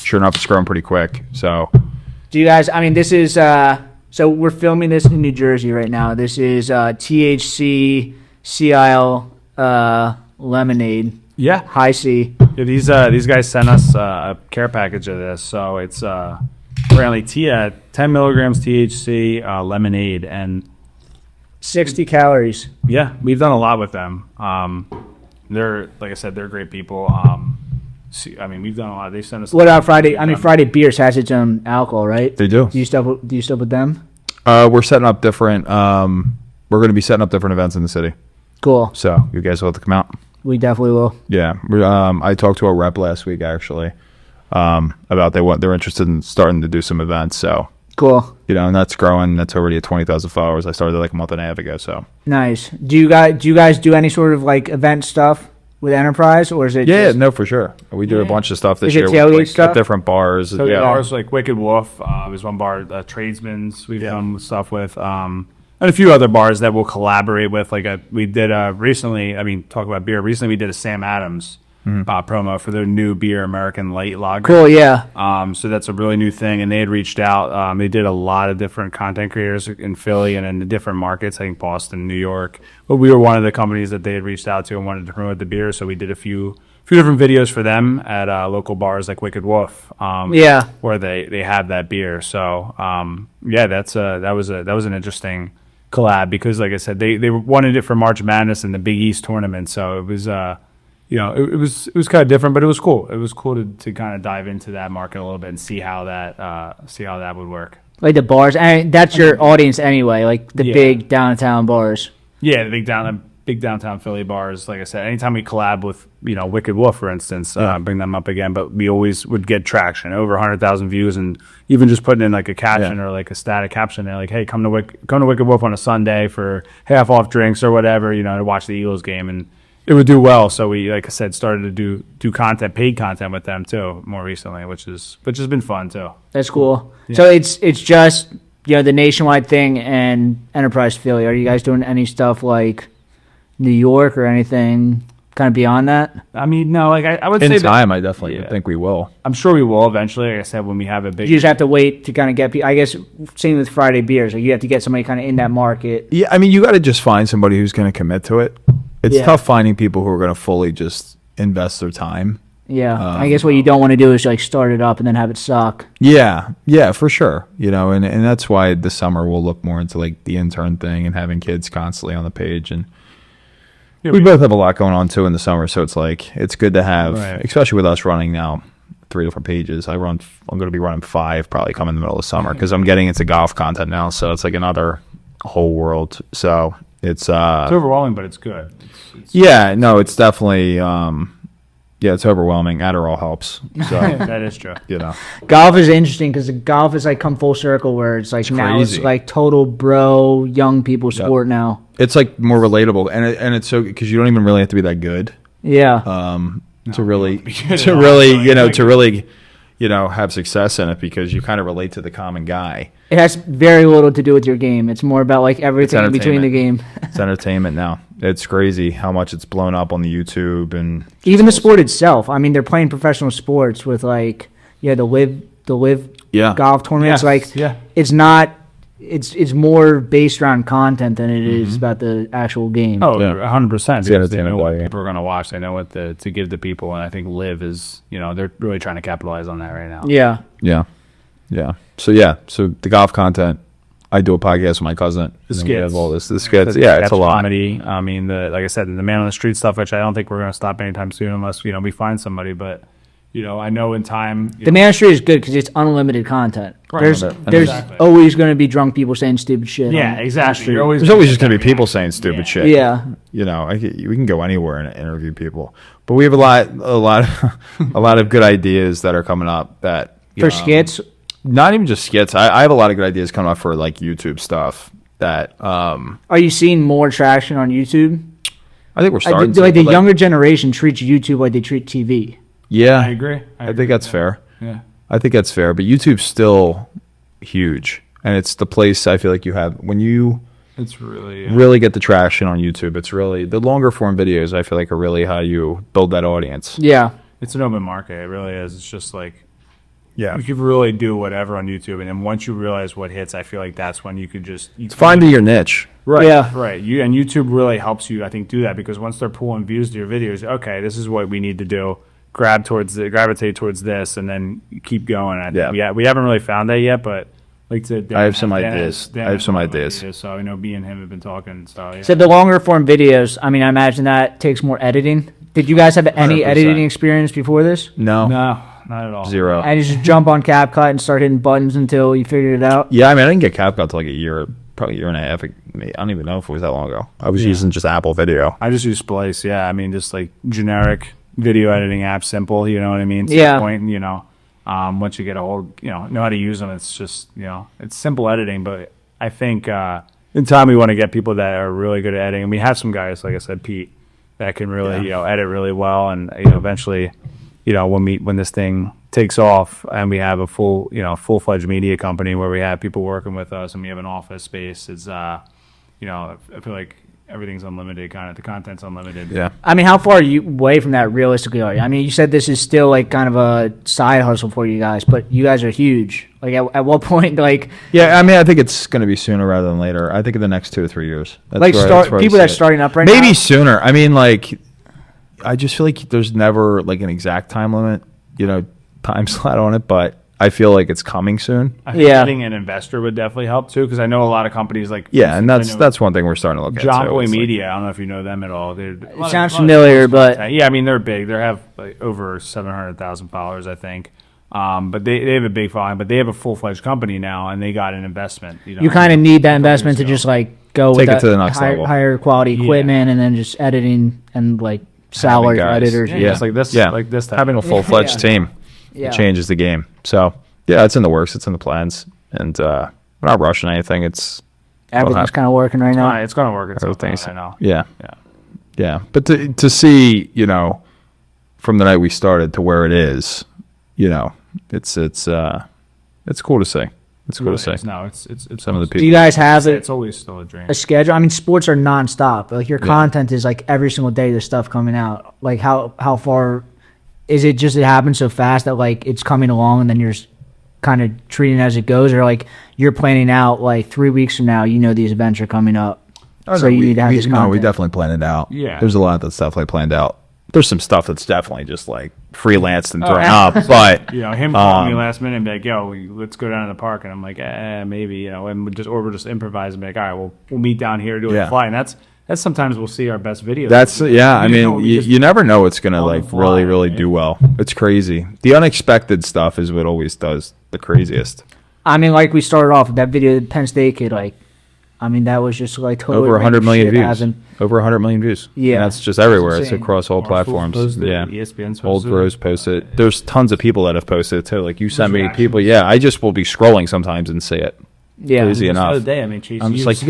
S3: sure enough, it's growing pretty quick. So,
S2: do you guys, this is, so we're filming this in New Jersey right now. This is THC CIL lemonade.
S1: Yeah.
S2: High C.
S1: Yeah, these guys sent us a care package of this. So it's apparently 10 milligrams THC lemonade and
S2: 60 calories.
S1: Yeah, we've done a lot with them. They're, like I said, they're great people. We've done a lot. They sent us.
S2: What about Friday? Friday Beers has its own alcohol, right?
S3: They do.
S2: Do you stuff with them?
S3: We're setting up different. We're going to be setting up different events in the city.
S2: Cool.
S3: So you guys will have to come out.
S2: We definitely will.
S3: Yeah. I talked to a rep last week actually about they're interested in starting to do some events. So.
S2: Cool.
S3: And that's growing. That's already at 20,000 followers. I started like a month and a half ago. So
S2: nice. Do you guys do any sort of like event stuff with Enterprise, or is it?
S3: Yeah, no, for sure. We do a bunch of stuff this year.
S2: Is it tailgate stuff?
S3: At different bars.
S1: So bars like Wicked Wolf. There's one bar, Tradesman's. We've done stuff with, and a few other bars that we'll collaborate with. We did recently. Talk about beer. Recently, we did a Sam Adams. Promo for their new beer, American Light Lager.
S2: Cool, yeah.
S1: So that's a really new thing, and they had reached out. They did a lot of different content creators in Philly and in the different markets, I think Boston, New York. But we were one of the companies that they had reached out to and wanted to promote the beer, so we did a few different videos for them at local bars like Wicked Wolf. Where they have that beer. So that was an interesting collab because, like I said, they wanted it for March Madness and the Big East tournament, so it was. It was kind of different, but it was cool. It was cool to kind of dive into that market a little bit and see how that would work. Like the bars, and that's your audience anyway. Like the big downtown bars. Yeah, the big downtown Philly bars. Like I said, anytime we collab with Wicked Wolf, for instance, bring them up again. But we always would get traction, over 100,000 views, and even just putting in like a caption or like a static caption there, like, "Hey, come to Wicked Wolf on a Sunday for half off drinks or whatever, to watch the Eagles game." And it would do well, so we, like I said, started to do content, paid content with them too, more recently, which has been fun too. That's cool. Yeah. So it's just the nationwide thing and Enterprise Philly. Are you guys doing any stuff like New York or anything kind of beyond that? No. Like I would say in time, I definitely think we will. I'm sure we will eventually. Like I said, when we have a big, you just have to wait to kind of get people. I guess same with Friday Beers. Like you have to get somebody kind of in that market. Yeah, you got to just find somebody who's going to commit to it. It's tough finding people who are going to fully just invest their time. Yeah, I guess what you don't want to do is like start it up and then have it suck. Yeah, for sure. And that's why this summer we'll look more into like the intern thing and having kids constantly on the page. And we both have a lot going on too in the summer, so it's like it's good to have, especially with us running now
S3: 3 different pages. I'm going to be running 5 probably come in the middle of summer because I'm getting into golf content now. So it's like another whole world. So it's
S1: overwhelming, but it's good.
S3: It's definitely it's overwhelming. Adderall helps. So
S1: that is true.
S2: Golf is interesting because golf is like come full circle where it's like now
S3: crazy.
S2: it's like total bro young people sport now.
S3: It's like more relatable, and it's so because you don't even really have to be that good.
S2: Yeah.
S3: To really have success in it because you kind of relate to the common guy.
S2: It has very little to do with your game. It's more about like everything in between the game.
S3: It's entertainment now. It's crazy how much it's blown up on the YouTube and
S2: even the sport itself. I mean, they're playing professional sports with like the live golf tournaments. It's not. It's more based around content than it is about the actual game.
S1: Oh, 100%. They know what
S3: value.
S1: people are going to watch. They know what to give to people, and I think Live is, they're really trying to capitalize on that right now.
S2: Yeah.
S3: So the golf content. I do a podcast with my cousin.
S1: The skits.
S3: The skits. It's a lot.
S1: Comedy. I mean, like I said, the man on the street stuff, which I don't think we're going to stop anytime soon unless we find somebody. But I know in time.
S2: The man on the street is good because it's unlimited content.
S1: Right.
S2: There's always going to be drunk people saying stupid shit.
S1: Yeah, exactly.
S3: There's always just going to be people saying stupid shit.
S2: Yeah.
S3: We can go anywhere and interview people, but we have a lot of good ideas that are coming up that
S2: for skits.
S3: Not even just skits. I have a lot of good ideas coming up for like YouTube stuff. That
S2: are you seeing more traction on YouTube?
S3: I think we're starting.
S2: The younger generation treats YouTube like they treat TV.
S3: Yeah,
S1: I agree.
S3: I think that's fair.
S1: Yeah,
S3: I think that's fair. But YouTube's still huge, and it's the place I feel like you have when you.
S1: It's really
S3: really get the traction on YouTube. It's really the longer form videos. I feel like are really how you build that audience.
S2: Yeah,
S1: it's an open market. It really is. It's just like.
S3: Yeah,
S1: you could really do whatever on YouTube, and then once you realize what hits, I feel like that's when you could just
S3: find your niche.
S1: Right.
S2: Yeah.
S1: Right. And YouTube really helps you, I think, do that because once they're pulling views to your videos, okay, this is what we need to do. Gravitate towards this, and then keep going. We haven't really found that yet, but
S3: I have some ideas.
S1: So I know me and him have been talking. So
S2: the longer form videos. I mean, I imagine that takes more editing. Did you guys have any 100%. Editing experience before this?
S3: No.
S1: Not at all.
S3: 0.
S2: And you just jump on CapCut and start hitting buttons until you figured it out?
S3: Yeah, I mean, I didn't get CapCut until like probably a year and a half. I don't even know if it was that long ago. I was using just Apple Video.
S1: I just use Splice, I mean, just like generic video editing app, simple, you know what I mean? To
S2: yeah.
S1: the point, once you get a hold, know how to use them, it's just, it's simple editing, but I think in time we want to get people that are really good at editing. And we have some guys, like I said, Pete, that can really, edit really well. And, eventually, when this thing takes off and we have a full-fledged media company where we have people working with us and we have an office space, it's, I feel like everything's unlimited, kind of. The content's unlimited.
S3: Yeah.
S2: I mean, how far are you away from that realistically? I mean, you said this is still like kind of a side hustle for you guys, but you guys are huge. Like, at what point, like...
S3: Yeah, I mean, I think it's going to be sooner rather than later. I think in the next 2 to 3 years.
S2: That's people that are starting up right now?
S3: Maybe sooner. I mean, like, I just feel like there's never, like, an exact time limit, time slot on it, but I feel like it's coming soon.
S1: I think getting an investor would definitely help, too, because I know a lot of companies, like...
S3: Yeah, and that's one thing we're starting to look at,
S1: John Boy Media, I don't know if you know them at all.
S2: It sounds familiar, but...
S1: Yeah, I mean, they're big. They have like over 700,000 followers, I think. But they have a big following, but they have a full-fledged company now, and they got an investment.
S2: You kind of need that investment to just, like, go
S3: take
S2: with
S3: it to the next level.
S2: Higher quality equipment and then just editing and, like, salary editors.
S1: Yeah, just like this.
S3: Yeah,
S1: like this type.
S3: Having a full-fledged team changes the game. So... Yeah, it's in the works. It's in the plans, and we're not rushing anything.
S2: Everything's kind of working right now.
S1: It's going to work.
S3: I
S1: know.
S3: Yeah. But to see, from the night we started to where it is, it's cool to see. It's cool to see.
S1: No, it's
S3: some of the people.
S2: Do you guys have
S1: it's always still a dream.
S2: A schedule? I mean, sports are nonstop. Like your content is like every single day. There's stuff coming out. Like how far is it? Just it happens so fast that like it's coming along, and then you're kind of treating it as it goes, or like you're planning out like 3 weeks from now, these events are coming up. You need to have this content.
S3: No, we definitely plan it out.
S1: Yeah.
S3: There's a lot that's definitely planned out. There's some stuff that's definitely just like freelanced and thrown up, but
S1: him calling me last minute and be like, "Yo, let's go down to the park," and I'm like, maybe, and we're just improvise and be like, "All right, we'll meet down here, do a fly," and that's That's sometimes we'll see our best videos.
S3: That's I mean, you never know what's gonna like really do well. It's crazy. The unexpected stuff is what always does the craziest.
S2: I mean, like we started off with that video, the Penn State kid. Like, I mean, that was just like totally
S3: over 100 million views.
S2: Happened.
S3: Over 100 million views.
S2: Yeah,
S3: and that's just everywhere.
S2: That's
S3: it's
S2: insane.
S3: across all platforms. Yeah,
S1: ESPN's
S3: Old Bros posted it. There's tons of people that have posted it too. Like you send me people. Yeah, I just will be scrolling sometimes and see it.
S2: Yeah,
S3: easy enough.
S1: The other day, I mean, Chase,
S3: I'm just like, you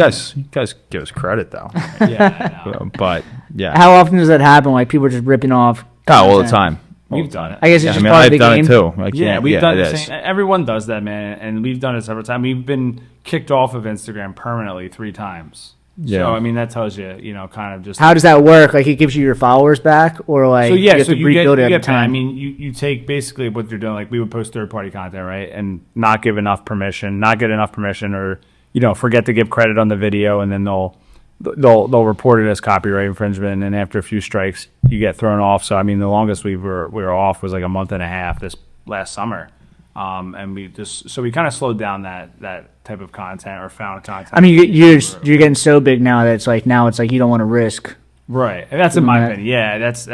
S3: guys give us credit though.
S1: Yeah, I know.
S3: But yeah,
S2: how often does that happen? Like people just ripping off?
S3: all the time.
S1: We've done it.
S2: I guess it's just part
S3: I've
S2: of the
S3: done
S2: game.
S3: it too.
S1: We've done
S3: it
S1: the
S3: is.
S1: same. Everyone does that, man, and we've done it several times. We've been kicked off of Instagram permanently 3 times.
S3: Yeah.
S1: So I mean, that tells you, kind of just
S2: How does that work? Like it gives you your followers back, or like
S1: so yeah,
S2: you have
S1: so
S2: to
S1: you
S2: rebuild it
S1: get
S2: every time?
S1: I mean, you take basically what they're doing. Like we would post third-party content, right, and not give enough permission, not get enough permission, or forget to give credit on the video, and then they'll report it as copyright infringement, and after a few strikes, you get thrown off. So I mean, the longest we were off was like a month and a half this last summer, and we kind of slowed down that type of content or found content.
S2: I mean, you're getting so big now that it's like you don't want to risk.
S1: Right, and that's in my opinion. Yeah, that's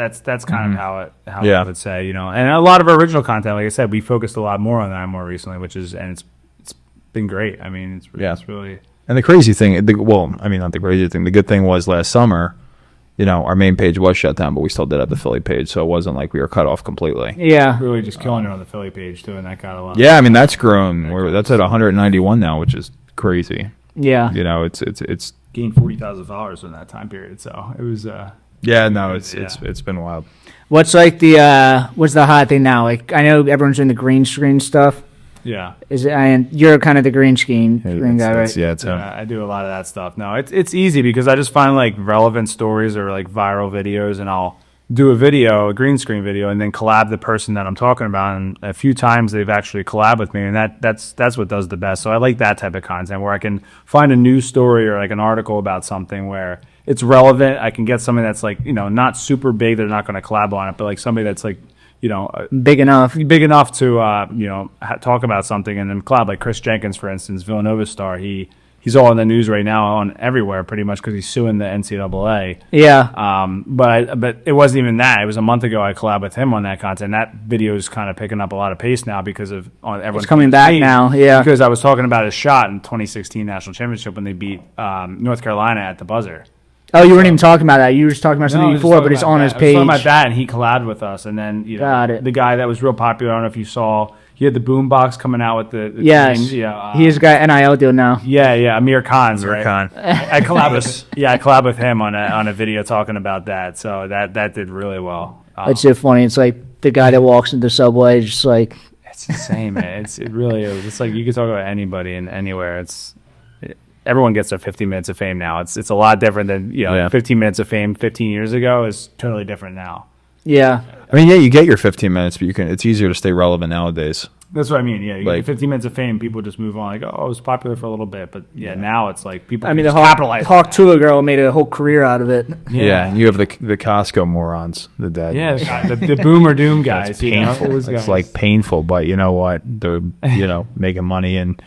S1: kind of how I would say, and a lot of our original content, like I said, we focused a lot more on that more recently, it's been great. I mean, it's really.
S3: And the crazy thing, not the crazy thing. The good thing was last summer, our main page was shut down, but we still did have the Philly page, so it wasn't like we were cut off completely.
S2: Yeah,
S1: really just killing it on the Philly page too, and that got a lot.
S3: Yeah, I mean that's grown. That's at 191 now, which is crazy.
S2: yeah.
S3: It's
S1: gained 40,000 followers in that time period, so it was.
S3: It's been wild.
S2: What's like what's the hot thing now? Like I know everyone's doing the green screen stuff.
S1: Yeah.
S2: Is it? And you're kind of the green guy, right?
S3: Yeah, it's him.
S1: I do a lot of that stuff. No, it's easy because I just find like relevant stories or like viral videos, and I'll do a green screen video, and then collab the person that I'm talking about. And a few times they've actually collabed with me, and that's what does the best. So I like that type of content where I can find a news story or like an article about something where it's relevant. I can get somebody that's like not super big. They're not going to collab on it, but like somebody that's like
S2: big enough
S1: to talk about something and then collab, like Chris Jenkins, for instance, Villanova star. He's all in the news right now on everywhere pretty much because he's suing the NCAA.
S2: Yeah.
S1: But it wasn't even that. It was a month ago I collabed with him on that content. That video is kind of picking up a lot of pace now because of everyone's
S2: it's coming back now. Yeah.
S1: Because I was talking about his shot in 2016 national championship when they beat North Carolina at the buzzer.
S2: Oh, you weren't even talking about that. You were just talking about something before, but it's on his page.
S1: I was talking about that, and he collabed with us. And then
S2: Got it.
S1: The guy that was real popular, I don't know if you saw, he had the boom box coming out with the
S2: yes.
S1: Teams.
S2: He is a guy NIL deal now.
S1: Yeah, Amir Khan's
S3: Amir
S1: right.
S3: Khan.
S1: I collabed with him on a video talking about that. So that did really well.
S2: It's so funny. It's like the guy that walks into the subway, just like
S1: it's insane, man. It really is. It's like you can talk about anybody and anywhere. Everyone gets their 15 minutes of fame now. It's a lot different than 15 minutes of fame 15 years ago is totally different now.
S2: Yeah.
S3: I mean, you get your 15 minutes, but it's easier to stay relevant nowadays.
S1: That's what I mean. Yeah, you
S3: like,
S1: get 15 minutes of fame, people just move on. Like, oh, it was popular for a little bit, but now it's like people.
S2: I mean, the
S1: Hawk
S2: Tua girl made a whole career out of it.
S3: Yeah, and you have the Costco morons, the dead.
S1: Yeah, the boomer doom guys.
S3: It's painful. It's like painful, but you know what? They're making money and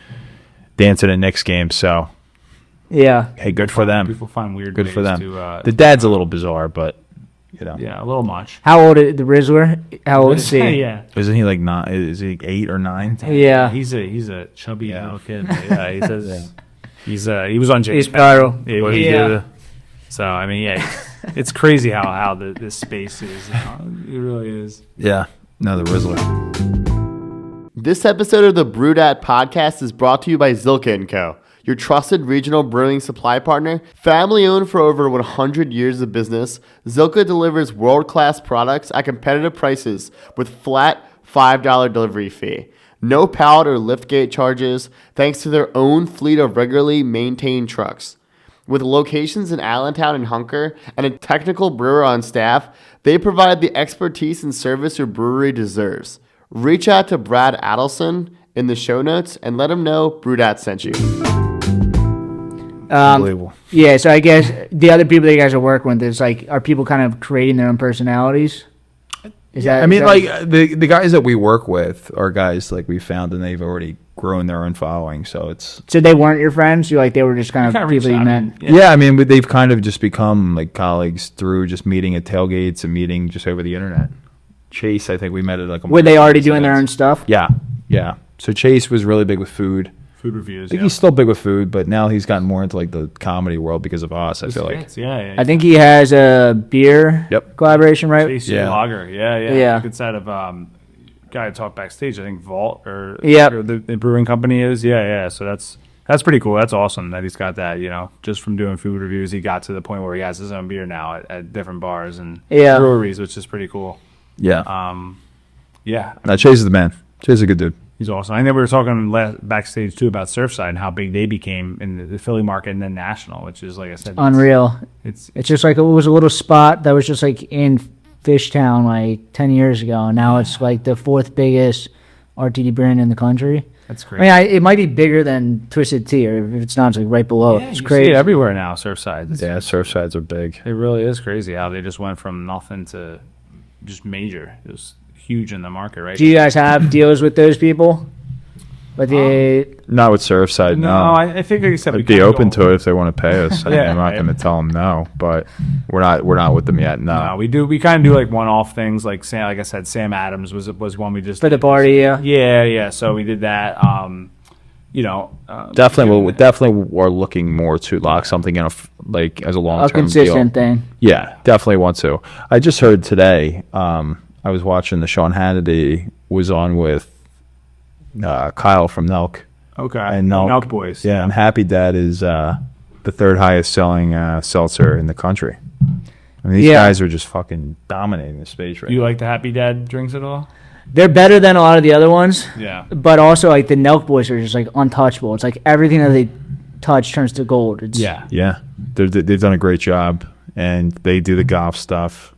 S3: dancing at Knicks games, so.
S2: Yeah.
S3: Hey, good for them.
S1: People find weird.
S3: Good
S1: ways
S3: for them.
S1: To,
S3: the dad's a little bizarre, but
S1: yeah, a little much.
S2: How old is the Rizzler? How old is he?
S1: Yeah.
S3: Isn't he like 9? Is he 8 or 9?
S2: Yeah.
S1: He's a chubby little kid. Yeah, he says he was on James.
S2: He's viral.
S1: Yeah. So I mean, it's crazy how this space is. It really is.
S3: Yeah. No, the Rizzler.
S4: This episode of the Brewdat podcast is brought to you by Zilka & Co., your trusted regional brewing supply partner. Family owned for over 100 years of business, Zilka delivers world-class products at competitive prices with flat $5 delivery fee. No pallet or liftgate charges thanks to their own fleet of regularly maintained trucks. With locations in Allentown and Hunker and a technical brewer on staff, they provide the expertise and service your brewery deserves. Reach out to Brad Adelson in the show notes and let him know Brewdat sent you.
S3: Unbelievable.
S2: Yeah, so I guess the other people that you guys are working with is like, are people kind of creating their own personalities?
S3: The guys that we work with are guys like we found, and they've already grown their own following. So
S2: they weren't your friends. They were just kind of people you met.
S3: Yeah, I mean, they've kind of just become like colleagues through just meeting at tailgates and meeting just over the internet. Chase, I think we met at like.
S2: Were they already doing their own stuff?
S3: Yeah. So Chase was really big with food.
S1: Food reviews.
S3: I think he's still big with food, but now he's gotten more into like the comedy world because of us. I feel like.
S1: Yeah.
S2: I think he has a beer collaboration, right?
S1: Chase Lager. Yeah. Good set of guy to talk backstage. I think Vault or the brewing company is. Yeah. So that's pretty cool. That's awesome that he's got that. Just from doing food reviews, he got to the point where he has his own beer now at different bars and breweries, which is pretty cool.
S3: Yeah.
S1: Yeah.
S3: No, Chase is the man. Chase is a good dude.
S1: He's awesome. I know we were talking backstage too about Surfside and how big they became in the Philly market and then national, which is, like I said,
S2: unreal. It's just like it was a little spot that was just like in Fishtown like 10 years ago, and now it's like the 4th biggest RTD brand in the country.
S1: That's crazy.
S2: I mean, it might be bigger than Twisted Tea, or if it's not, it's like right below.
S1: Yeah,
S2: it's
S1: you
S2: crazy.
S1: see it everywhere now. Surfside.
S3: Surfsides are big.
S1: It really is crazy how they just went from nothing to just major. It was huge in the market, right?
S2: Do you guys have deals with those people? But
S3: not with Surfside. No,
S1: I think like you said,
S3: I'd be open to it if they want to pay us. I'm not going to tell them no, but we're not with them yet. No,
S1: we do. We kind of do like one-off things, like I said, Sam Adams was one we just
S2: for the party.
S1: Yeah. So we did that.
S3: Definitely we're looking more to lock something in as a long-term
S2: consistent
S3: deal.
S2: Thing.
S3: Yeah, definitely want to. I just heard today. I was watching the Sean Hannity was on with Kyle from Nelk.
S1: Okay.
S3: And
S1: Nelk Boys.
S3: Yeah, and Happy Dad is the 3rd highest selling seltzer in the country. I mean, these guys are just fucking dominating the space right now.
S1: Do you like the Happy Dad drinks at all?
S2: They're better than a lot of the other ones.
S1: Yeah.
S2: But also, like, the Nelk Boys are just, like, untouchable. It's like everything that they touch turns to gold.
S3: Yeah. They've done a great job, and they do the golf stuff.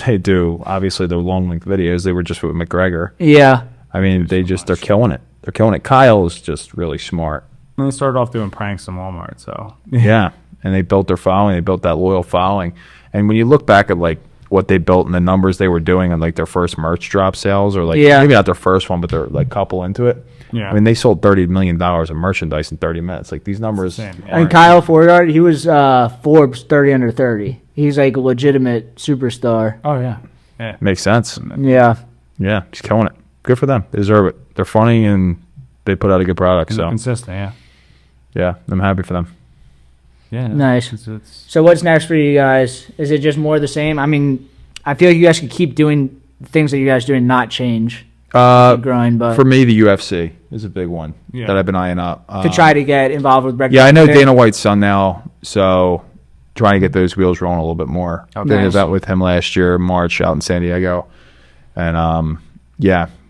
S3: They do, obviously, their long-length videos. They were just with McGregor.
S2: Yeah.
S3: I mean, they're killing it. They're killing it. Kyle is just really smart.
S1: And they started off doing pranks in Walmart, so.
S3: Yeah, and they built their following. They built that loyal following. And when you look back at, like, what they built and the numbers they were doing on, like, their first merch drop sales, or, like, maybe not their first one, but they're, like, couple into it.
S1: Yeah.
S3: I mean, they sold $30 million of merchandise in 30 minutes. Like, these numbers.
S2: And Kyle Forgard, he was Forbes 30 under 30. He's, like, a legitimate superstar.
S1: Oh, yeah.
S3: Makes sense.
S2: Yeah.
S3: Yeah, he's killing it. Good for them. They deserve it. They're funny, and they put out a good product. So
S1: consistent,
S3: yeah, I'm happy for them.
S1: Yeah,
S2: nice. So what's next for you guys? Is it just more of the same? I mean, I feel like you guys can keep doing things that you guys do and not change. Growing, but
S3: for me, the UFC is a big one that I've been eyeing up
S2: to try to get involved with regular.
S3: Yeah, I know Dana White's son now, so trying to get those wheels rolling a little bit more. I did an event with him last year, March, out in San Diego, and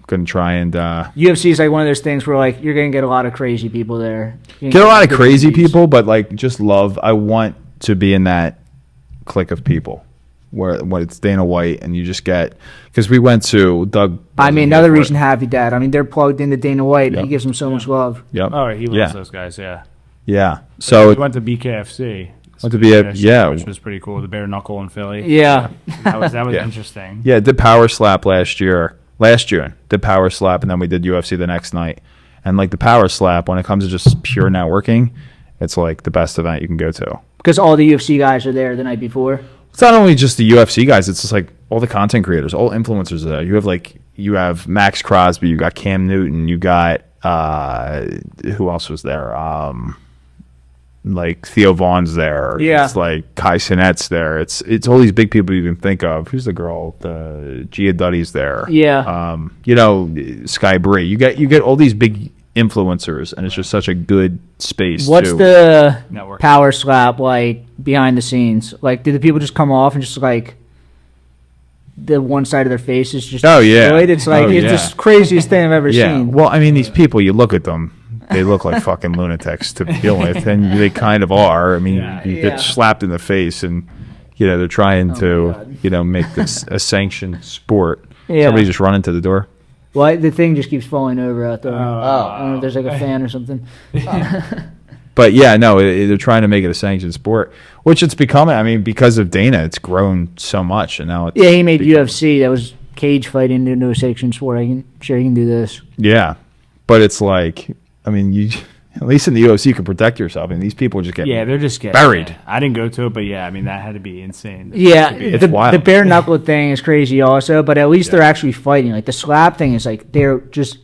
S3: going to try and
S2: UFC is like one of those things where like you're going to get a lot of crazy people there.
S3: Get a lot of crazy people, but like just love. I want to be in that clique of people where when it's Dana White and you just get, because we went to Doug.
S2: I mean, another reason Happy Dad. I mean, they're plugged into Dana White. He gives them so much love.
S3: Yep.
S1: Oh, he loves those guys. Yeah.
S3: Yeah. So
S1: we went to BKFC.
S3: Went to BKFC,
S1: which was pretty cool. The bare knuckle in Philly.
S2: Yeah.
S1: That was interesting.
S3: Yeah, did Power Slap last June. Did Power Slap, and then we did UFC the next night. And like the Power Slap, when it comes to just pure networking, it's like the best event you can go to.
S2: Because all the UFC guys are there the night before.
S3: It's not only just the UFC guys, it's just like all the content creators, all influencers are there. You have Max Crosby, you got Cam Newton, you got who else was there? Like Theo Vaughn's there.
S2: Yeah.
S3: It's like Kai Sinet's there. It's all these big people you can think of. Who's the girl? The Gia Duddy's there.
S2: Yeah.
S3: Sky Bree. You get all these big influencers, and it's just such a good space.
S2: What's the Power Slap like behind the scenes? Like, do the people just come off and just like the one side of their face is just destroyed? It's like it's the craziest thing I've ever seen.
S3: Well, I mean, these people, you look at them. They look like fucking lunatics to deal with, and they kind of are. I mean, you get slapped in the face, and they're trying to make this a sanctioned sport. Yeah. Somebody just run into the door.
S2: Well, the thing just keeps falling over out there. I don't know if there's like a fan or something.
S3: But they're trying to make it a sanctioned sport, which it's becoming. I mean, because of Dana, it's grown so much, and now it's
S2: he made UFC. That was cage fighting into a sanctioned sport. I'm sure you can do this.
S3: Yeah, but it's like, I mean, you at least in the UFC you can protect yourself, and these people just get
S1: they're just getting
S3: buried.
S1: Yeah. I didn't go to it, but yeah, I mean that had to be insane.
S2: Yeah,
S3: It's wild.
S2: The bare knuckle thing is crazy also, but at least they're actually fighting. Like the slap thing is like they're just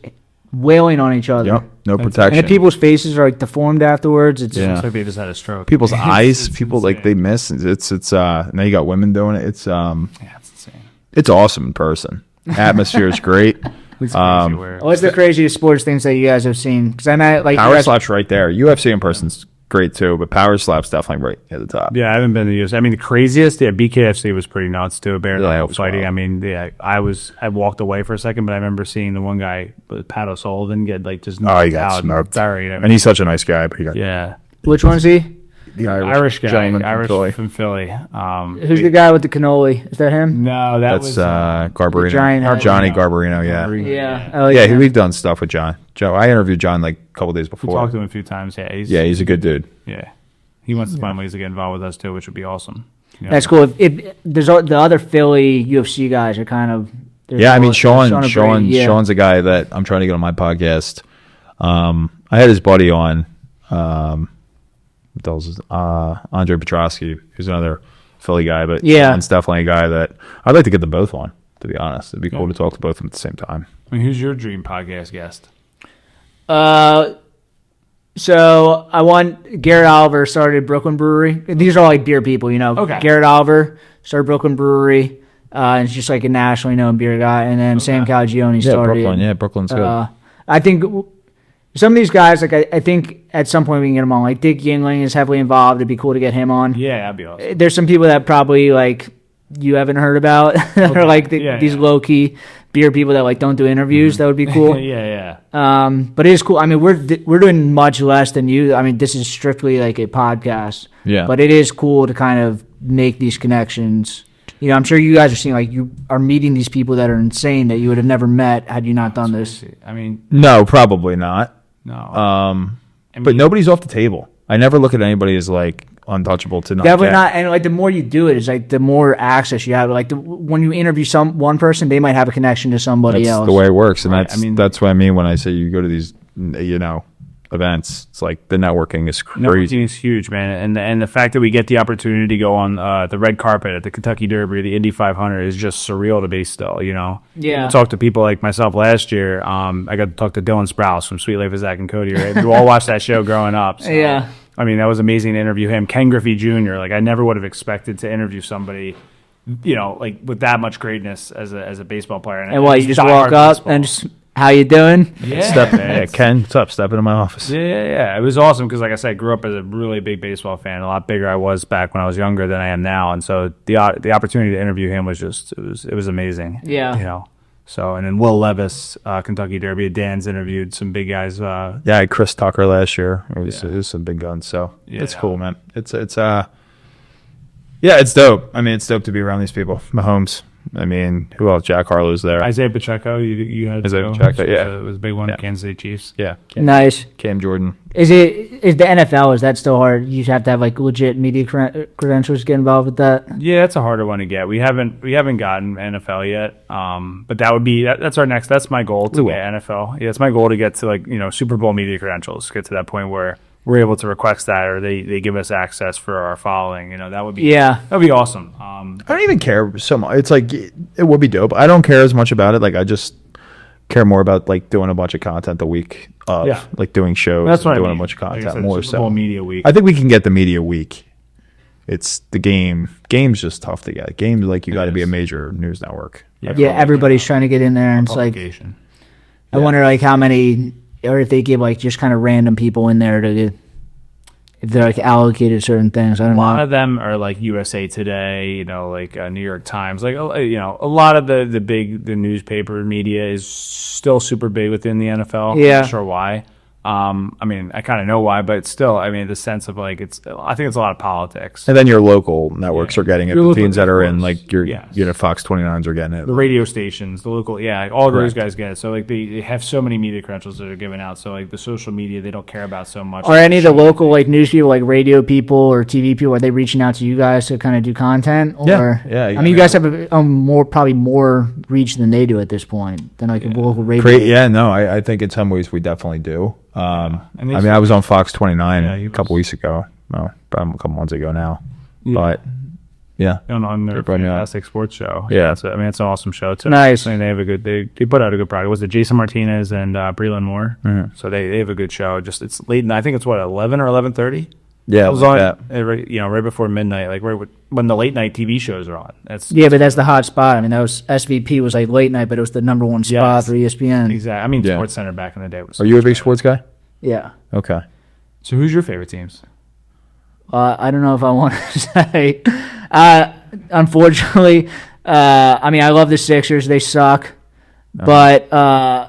S2: wailing on each other.
S3: Yep, no protection.
S2: And the people's faces are like deformed afterwards. It's
S1: It's like they just had a stroke.
S3: People's eyes, people
S1: insane.
S3: like they miss. It's now you got women doing it. It's
S1: it's insane.
S3: it's awesome in person. Atmosphere is great.
S1: It's crazy where
S2: What's the craziest sports things that you guys have seen? Because I know, like,
S3: Power slap's right there. UFC in person's great too, but power slap's definitely right at the top.
S1: Yeah, I haven't been to the UFC. I mean, the craziest, BKFC was pretty nuts too. Bare
S3: Yeah, it
S1: knuckle
S3: was
S1: fighting.
S3: wild.
S1: I mean, I walked away for a second, but I remember seeing the one guy, Pat O'Sullivan, get like just
S3: Oh,
S1: knocked
S3: he got
S1: out,
S3: smoked.
S1: buried. I
S3: And
S1: mean,
S3: he's such a nice guy, but he got
S1: yeah,
S2: which one's he?
S3: the
S1: Irish guy,
S3: gentleman from
S1: Irish
S3: Philly.
S1: from Philly.
S2: Who's the guy with the cannoli? Is that him?
S1: No, that
S3: That's
S1: was
S3: Garbarino.
S2: giant head.
S3: Johnny Garbarino, yeah.
S1: Garbarino,
S2: Oh,
S3: Yeah, we've done stuff with John. Joe, I interviewed John like a couple days
S1: We
S3: before.
S1: talked to him a few times. Yeah,
S3: He's a good dude.
S1: yeah. He wants to find ways to get involved with us too, which would be awesome. Yeah.
S2: That's cool. If there's the other Philly UFC guys are kind of.
S3: Yeah, I mean Sean.
S2: Brady, yeah.
S3: Sean's a guy that I'm trying to get on my podcast. I had his buddy on. Andre Petrosky, who's another Philly guy, but
S2: Yeah.
S3: Sean's definitely a guy that I'd like to get them both on. To be honest, it'd be cool to talk to both of them at the same time.
S1: I mean, who's your dream podcast guest?
S2: So I want Garrett Oliver started Brooklyn Brewery. These are all like beer people, you know.
S1: Okay.
S2: Garrett Oliver started Brooklyn Brewery. And it's just like a nationally known beer guy. And then Sam Calagione started.
S3: Brooklyn. Yeah, Brooklyn's good.
S2: I think some of these guys, like I think at some point we can get them on. Like Dick Yingling is heavily involved. It'd be cool to get him on.
S1: Yeah, that'd be awesome.
S2: There's some people that probably like you haven't heard about, or like these low key beer people that like don't do interviews. That would be cool.
S1: yeah.
S2: But it is cool. I mean, we're doing much less than you. I mean, this is strictly like a podcast.
S3: Yeah.
S2: But it is cool to kind of make these connections. You know, I'm sure you guys are seeing like you are meeting these people that are insane that you would have never met had you not done this.
S1: I mean,
S3: No, probably not.
S1: no.
S3: But nobody's off the table. I never look at anybody as like untouchable to not.
S2: Definitely
S3: get.
S2: not. And like the more you do it, it's like the more access you have. Like when you interview one person, they might have a connection to somebody
S3: That's
S2: else.
S3: the way it works, and
S1: Right,
S3: that's what I mean when I say you go to these, events. It's like the networking is crazy.
S1: Networking is huge, man, and the fact that we get the opportunity to go on the red carpet at the Kentucky Derby or the Indy 500 is just surreal to be still. You know,
S2: Yeah.
S1: I talked to people like myself last year. I got to talk to Dylan Sprouse from Sweet Life of Zach and Cody. Right, we all watched that show growing up. So,
S2: Yeah.
S1: I mean that was amazing to interview him. Ken Griffey Jr. Like I never would have expected to interview somebody, like with that much greatness as a baseball player.
S2: And what, you just
S1: diehard
S2: walk up
S1: baseball.
S2: and just, how you doing?
S1: Yeah,
S3: Ken, what's up? Step into my office.
S1: Yeah. It was awesome because, like I said, I grew up as a really big baseball fan. A lot bigger I was back when I was younger than I am now, and so the opportunity to interview him was just it was amazing.
S2: Yeah.
S1: you know. So and then Will Levis, Kentucky Derby. Dan's interviewed some big guys.
S3: Yeah, I had Chris Tucker last year. It was some big guns. So
S1: Yeah.
S3: it's cool, man. It's it's dope. I mean, it's dope to be around these people. Mahomes. I mean, who else? Jack Harlow's there.
S1: Isaiah Pacheco, you had
S3: Isaiah
S1: too.
S3: Pacheco, yeah.
S1: it was a big one.
S3: Yeah.
S1: Kansas City Chiefs.
S3: yeah,
S2: Nice.
S3: Cam Jordan.
S2: Is the NFL? Is that still hard? You have to have like legit media credentials to get involved with that.
S1: Yeah, that's a harder one to get. We haven't gotten NFL yet. But that would be that's our next. That's my goal to
S3: will.
S1: get NFL. Yeah, it's my goal to get to like Super Bowl media credentials. Get to that point where we're able to request that, or they give us access for our following. That would be that'd be awesome.
S3: I don't even care so much. It's like it would be dope. I don't care as much about it. Like I just care more about like doing a bunch of content the week of,
S1: Yeah.
S3: like doing shows,
S1: That's what I
S3: doing
S1: mean.
S3: a bunch of
S1: Like I
S3: content
S1: said,
S3: more.
S1: Super Bowl
S3: So
S1: media week.
S3: I think we can get the media week. It's the game. Game's just tough to get. Game's like you got to be a
S1: is.
S3: major news network.
S2: Yeah, everybody's trying to get in there, and it's like
S1: Publication.
S2: I wonder like how many, or if they give like just kind of random people in there to get, if they're like allocated certain things. I don't
S1: A lot
S2: know.
S1: of them are like USA Today, like New York Times. Like a lot of the newspaper media is still super big within the NFL.
S2: Yeah.
S1: I'm not sure why. I mean, I kind of know why, but still, I mean, the sense of like I think it's a lot of politics.
S3: And then your local networks are getting it.
S1: Your
S3: The
S1: local
S3: teams that are in,
S1: networks.
S3: like, your Fox 29s are getting it.
S1: The radio stations, the local, all those
S3: Correct.
S1: guys get it. So like they have so many media credentials that are given out. So like the social media, they don't care about so much.
S2: Are any of the local like news people, like radio people or TV people, are they reaching out to you guys to kind of do content? Or,
S3: Yeah.
S2: I mean, you guys have probably more reach than they do at this point than like a local radio.
S3: I think in some ways we definitely do.
S1: And
S3: I mean, I was on Fox 29
S1: a
S3: couple weeks ago. No, about a couple months ago now.
S1: Yeah.
S3: But, yeah.
S1: on their
S3: Brand new.
S1: fantastic sports show.
S3: Yeah.
S1: So, I mean, it's an awesome show too.
S2: Nice.
S1: And they have a good. They put out a good product. Was it Jason Martinez and Breland Moore?
S3: Mhm.
S1: So they have a good show. Just it's late. I think it's 11 or 11:30.
S3: Yeah,
S1: It was
S3: like
S1: on,
S3: that.
S1: right before midnight, like when the late night TV shows are on.
S2: Yeah, but that's the hot spot. I mean, that was SVP was like late night, but it was the number one spot for ESPN.
S1: Exactly. I mean,
S3: Yeah.
S1: Sports Center back in the day was.
S3: Are you a big sports guy?
S2: Yeah.
S3: Okay.
S1: So who's your favorite teams?
S2: I don't know if I want to say. Unfortunately, I mean, I love the Sixers. They suck. But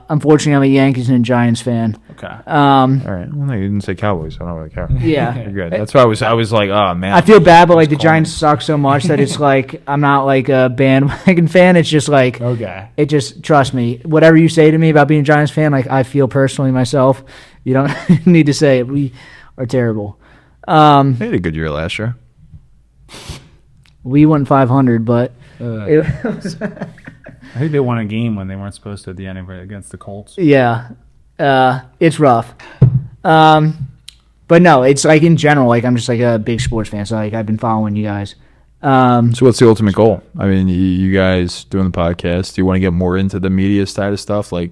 S2: unfortunately, I'm a Yankees and Giants fan.
S1: Okay.
S3: All right. Well, no, you didn't say Cowboys. So I don't really care.
S2: Yeah.
S3: You're good. That's why I was like, oh, man.
S2: I feel bad, but like the Giants suck so much that it's like I'm not like a bandwagon fan. It's just like
S1: Okay.
S2: it just trust me. Whatever you say to me about being a Giants fan, like I feel personally myself. You don't need to say it. We are terrible.
S3: They had a good year last year.
S2: We won 500, but
S1: I think they won a game when they weren't supposed to at the end against the Colts.
S2: yeah, it's rough. But no, it's like in general, like I'm just like a big sports fan. So like I've been following you guys.
S3: So what's the ultimate goal? I mean, you guys doing the podcast, do you want to get more into the media side of stuff, like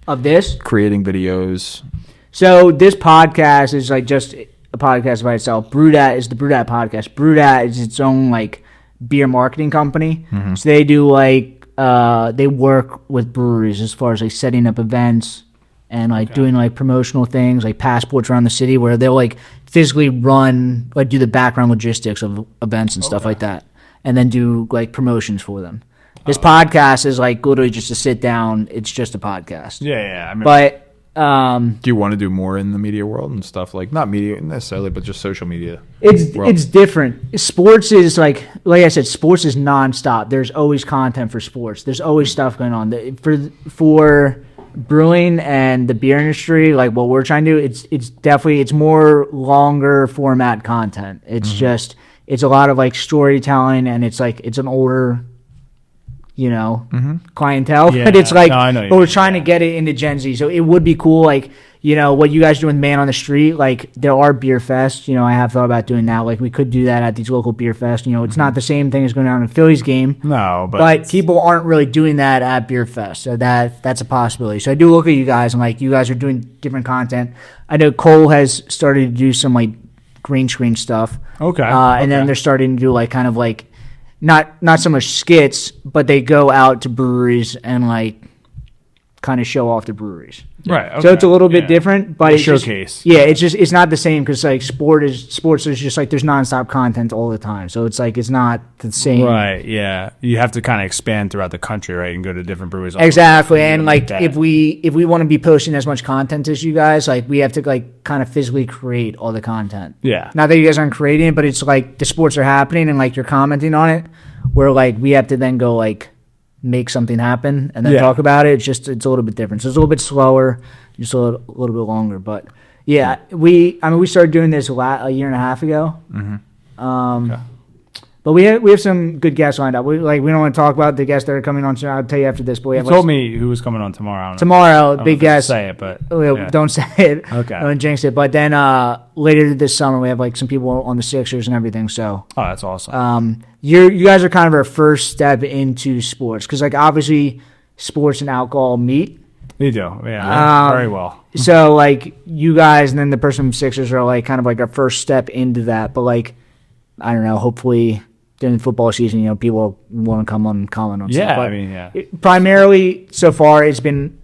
S2: Of this?
S3: creating videos?
S2: So this podcast is like just a podcast by itself. Brewdat is the Brewdat podcast. Brewdat is its own like beer marketing company.
S3: Mm-hmm.
S2: So they do like they work with breweries as far as like setting up events and like doing like promotional things like passports around the city where they'll like physically run like do the background logistics of events and stuff like that and then do like promotions for them. This podcast is like literally just to sit down. It's just a podcast.
S1: Yeah. I mean,
S2: But
S3: Do you want to do more in the media world and stuff, like not media necessarily, but just social media?
S2: It's different. Sports is like I said, sports is nonstop. There's always content for sports. There's always stuff going on. For brewing and the beer industry, like what we're trying to do, it's definitely more longer format content. It's just it's a lot of like storytelling and it's like it's an older clientele.
S1: Yeah.
S2: But it's like,
S1: No, I know what you
S2: but we're
S1: mean,
S2: trying to get it into Gen Z. So it would be cool, like, what you guys do with Man on the Street. Like, there are beer fests. I have thought about doing that. Like, we could do that at these local beer fests. It's not the same thing as going down to Phillies game.
S1: no,
S2: But people aren't really doing that at beer fest. So that's a possibility. So I do look at you guys and, like, you guys are doing different content. I know Cole has started to do some, like, green screen stuff.
S1: Okay.
S2: And then they're starting to do, like, kind of, like, not so much skits, but they go out to breweries and like kind of show off the breweries.
S1: Right.
S2: So
S1: okay,
S2: it's a little bit
S1: yeah.
S2: different, but
S1: A
S2: it's just-
S1: showcase.
S2: it's not the same because like sports is just like there's nonstop content all the time. So it's like it's not the same.
S1: Right. Yeah. You have to kind of expand throughout the country, right, and go to different breweries.
S2: Exactly, and like
S1: that.
S2: if we want to be posting as much content as you guys, like we have to like kind of physically create all the content.
S1: Yeah.
S2: Not that you guys aren't creating it, but it's like the sports are happening and like you're commenting on it, where like we have to then go like make something happen and then
S1: Yeah.
S2: talk about it. It's a little bit different. So it's a little bit slower, just a little bit longer. But yeah, we started doing this a year and a half ago.
S1: Okay.
S2: But we have some good guests lined up. We don't want to talk about the guests that are coming on soon. I'll tell you after this. But we
S1: You
S2: have
S1: told me who was coming on tomorrow. I don't know.
S2: tomorrow,
S1: I don't
S2: big
S1: know if I
S2: guest.
S1: Say it, but yeah.
S2: Don't say it.
S1: Okay.
S2: Don't jinx it. But then later this summer, we have like some people on the Sixers and everything. So
S1: Oh, that's awesome.
S2: you guys are kind of our first step into sports because like obviously sports and alcohol meet.
S1: You do. Yeah. Very well.
S2: So like you guys and then the person from Sixers are like kind of like our first step into that. But like I don't know. Hopefully during football season, people want to come on and comment on stuff.
S1: Yeah.
S2: But
S1: I mean, yeah.
S2: primarily so far it's been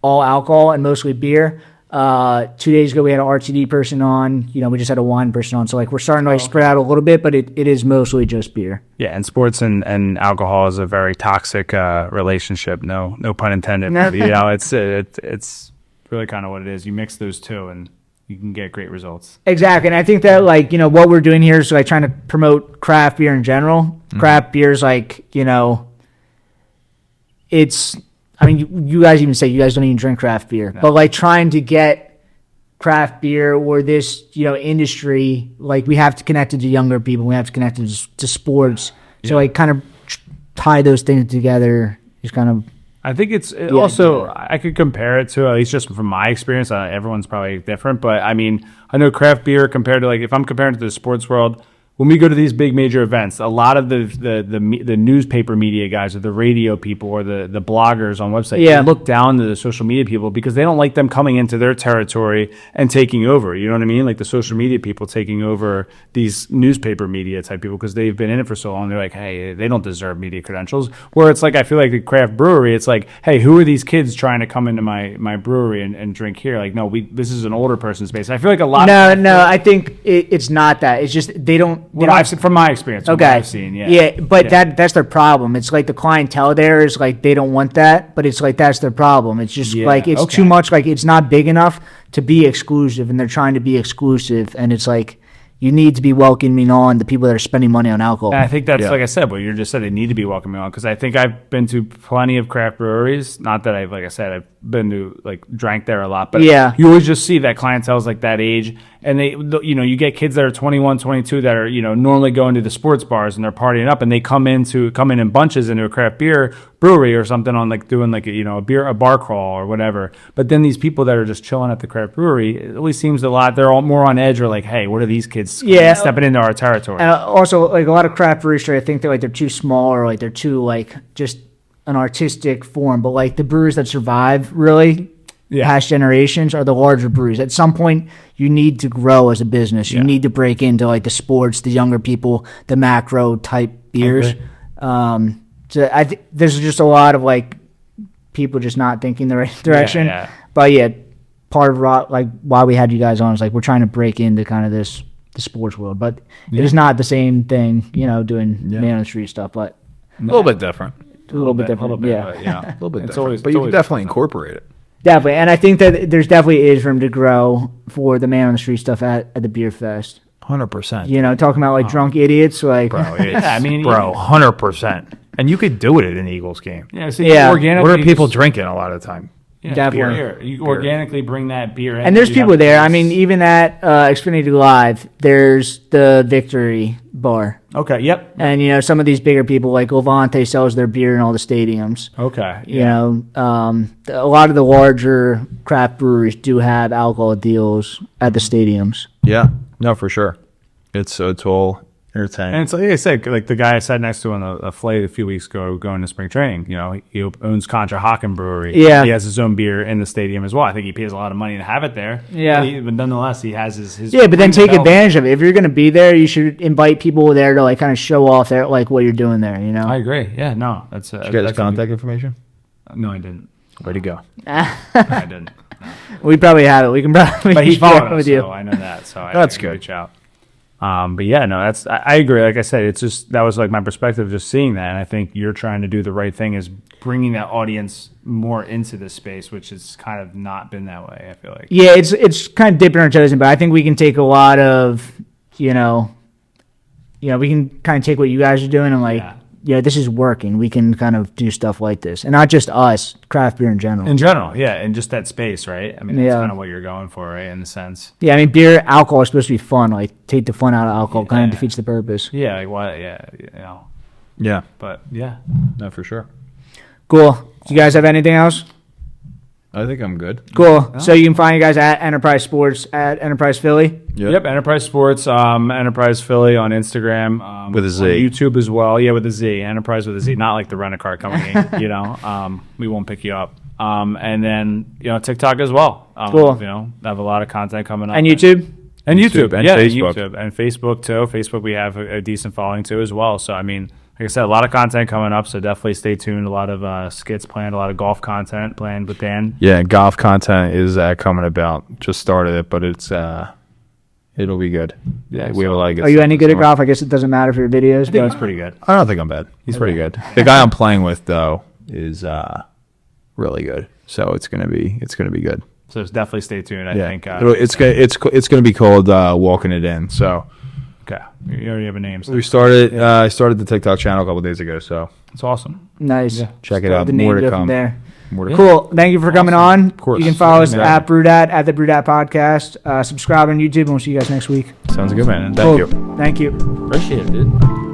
S2: all alcohol and mostly beer. 2 days ago we had an RTD person on. We just had a wine person on. So like we're starting to like spread out a little bit, but it is mostly just beer.
S1: Yeah, and sports and alcohol is a very toxic relationship. No pun intended. It's really kind of what it is. You mix those two, and you can get great results.
S2: Exactly, and I think that what we're doing here is trying to promote craft beer in general. Mm-hmm. Craft beer is it's. I mean, you guys even say you guys don't even drink craft beer, but trying to get craft beer or this industry, we have to connect it to younger people. We have to connect it to sports. Yeah. So kind of tie those things together is kind of.
S1: I think it's also, I could compare it to, at least just from my experience, everyone's probably different, but I mean, I know craft beer compared to if I'm comparing it to the sports world, when we go to these big major events, a lot of the newspaper media guys or the radio people or the bloggers on websites they look down to the social media people because they don't like them coming into their territory and taking over. You know what I mean? Like the social media people taking over these newspaper media type people because they've been in it for so long. They're like, hey, they don't deserve media credentials. Where it's I feel like the craft brewery, it's like, hey, who are these kids trying to come into my brewery and drink here? No, this is an older person's space. I feel like a lot.
S2: No, I think it's not that. It's just they don't.
S1: From my experience, what I've seen,
S2: but that's their problem. It's the clientele there is they don't want that, but it's that's their problem. It's just it's too much. It's not big enough to be exclusive, and they're trying to be exclusive, and it's you need to be welcoming on the people that are spending money on alcohol.
S1: And I think that's like I said, what you just said. They need to be welcoming on because I think I've been to plenty of craft breweries. Not that I've I've been to drank there a lot, but you always just see that clientele's that age, and they you get kids that are 21, 22 that are normally going to the sports bars and they're partying up, and they come in in bunches into a craft beer brewery or something on doing a bar crawl or whatever. But then these people that are just chilling at the craft brewery, it always seems a lot. They're all more on edge or hey, what are these kids stepping into our territory?
S2: And also a lot of craft breweries, I think they're too small or they're too just an artistic form. But the breweries that survive really past generations are the larger breweries. At some point, you need to grow as a business. You need to break into the sports, the younger people, the macro type beers. So I think there's just a lot of people just not thinking the right direction. But part of why we had you guys on is we're trying to break into kind of the sports world, but it is not the same thing, doing man on the street stuff, but
S3: a little bit different.
S2: A little bit different.
S3: A little bit different. But you can definitely incorporate it.
S2: Definitely, and I think that there's definitely is room to grow for the man on the street stuff at the beer fest.
S3: 100%.
S2: Talking about drunk idiots,
S3: bro, 100%. And you could do it at an Eagles game.
S1: Organically,
S3: what are people drinking a lot of the time?
S2: Definitely.
S1: You organically bring that beer in.
S2: And there's people there. I mean, even at Xfinity Live, there's the Victory Bar.
S1: Okay, yep.
S2: And, some of these bigger people, like Levante sells their beer in all the stadiums.
S1: Okay.
S2: A lot of the larger craft breweries do have alcohol deals at the stadiums.
S3: Yeah. No, for sure. It's all entertaining.
S1: And it's like I said, the guy I sat next to on a flight a few weeks ago going to spring training, he owns Contra Hocken Brewery.
S2: Yeah.
S1: He has his own beer in the stadium as well. I think he pays a lot of money to have it there.
S2: Yeah.
S1: But nonetheless, he has his
S2: but then take advantage of it. If you're going to be there, you should invite people there to kind of show off their what you're doing there,
S1: I agree. Yeah, no. That's
S3: Did you get his contact information?
S1: No, I didn't.
S3: Where'd he go?
S1: I didn't. No.
S2: We probably have it. We can probably
S1: but he's following
S2: with
S1: us,
S2: you.
S1: So I know that. So
S3: that's
S1: I
S3: good.
S1: Reach out. But I agree. Like I said, it's just that was my perspective, just seeing that, and I think you're trying to do the right thing, is bringing that audience more into this space, which has kind of not been that way. I feel like.
S2: Yeah, it's kind of dipping our toes in, but I think we can take a lot of, we can kind of take what you guys are doing and this is working. We can kind of do stuff like this, and not just us, craft beer in general.
S1: In general, and just that space, right? I mean, that's kind of what you're going for, right? In the sense.
S2: Yeah, I mean, beer, alcohol is supposed to be fun. Take the fun out of alcohol, kind of defeats the purpose.
S1: Yeah,
S3: Yeah,
S1: but
S3: no, for sure.
S2: Cool. Do you guys have anything else?
S3: I think I'm good.
S2: Cool. So you can find you guys at Enterprise Sports at Enterprise Philly.
S1: Yep. Enterprise Sports, Enterprise Philly on Instagram.
S3: With a Z.
S1: On YouTube as well. Yeah, with a Z. Enterprise with a Z. Not like the rent-a-car company, we won't pick you up. And then, TikTok as well.
S2: Cool.
S1: Have a lot of content coming up.
S2: And YouTube?
S1: And YouTube.
S3: And
S1: Facebook. YouTube. And Facebook, too. Facebook, we have a decent following, too, as well. So, I mean, like I said, a lot of content coming up, so definitely stay tuned. A lot of skits planned, a lot of golf content planned with Dan.
S3: Yeah, golf content is coming about. Just started it, but it's it'll be good.
S1: Yeah,
S3: we have a lot of good
S2: Are you
S3: stuff
S2: any good at golf? I guess it doesn't matter for your videos.
S1: I think he's pretty good.
S3: I don't think I'm bad. He's pretty good. The guy I'm playing with though is really good. So it's gonna be good.
S1: So definitely stay tuned. I think
S3: it's going to be called Walking It In. So
S1: okay, you already have a name. So.
S3: we started. I started the TikTok channel a couple days ago. So
S1: it's awesome.
S2: Nice.
S3: Check it out.
S2: The
S3: More
S2: name
S3: to
S2: from
S3: come.
S2: there.
S3: More to
S2: Cool. Thank you for coming on.
S3: Of course.
S2: You can follow us
S3: Yeah.
S2: at Brudat, at the Brudat Podcast. Subscribe on YouTube, and we'll see you guys next week.
S3: Sounds good, man. Thank you.
S2: Thank you.
S5: Appreciate it, dude.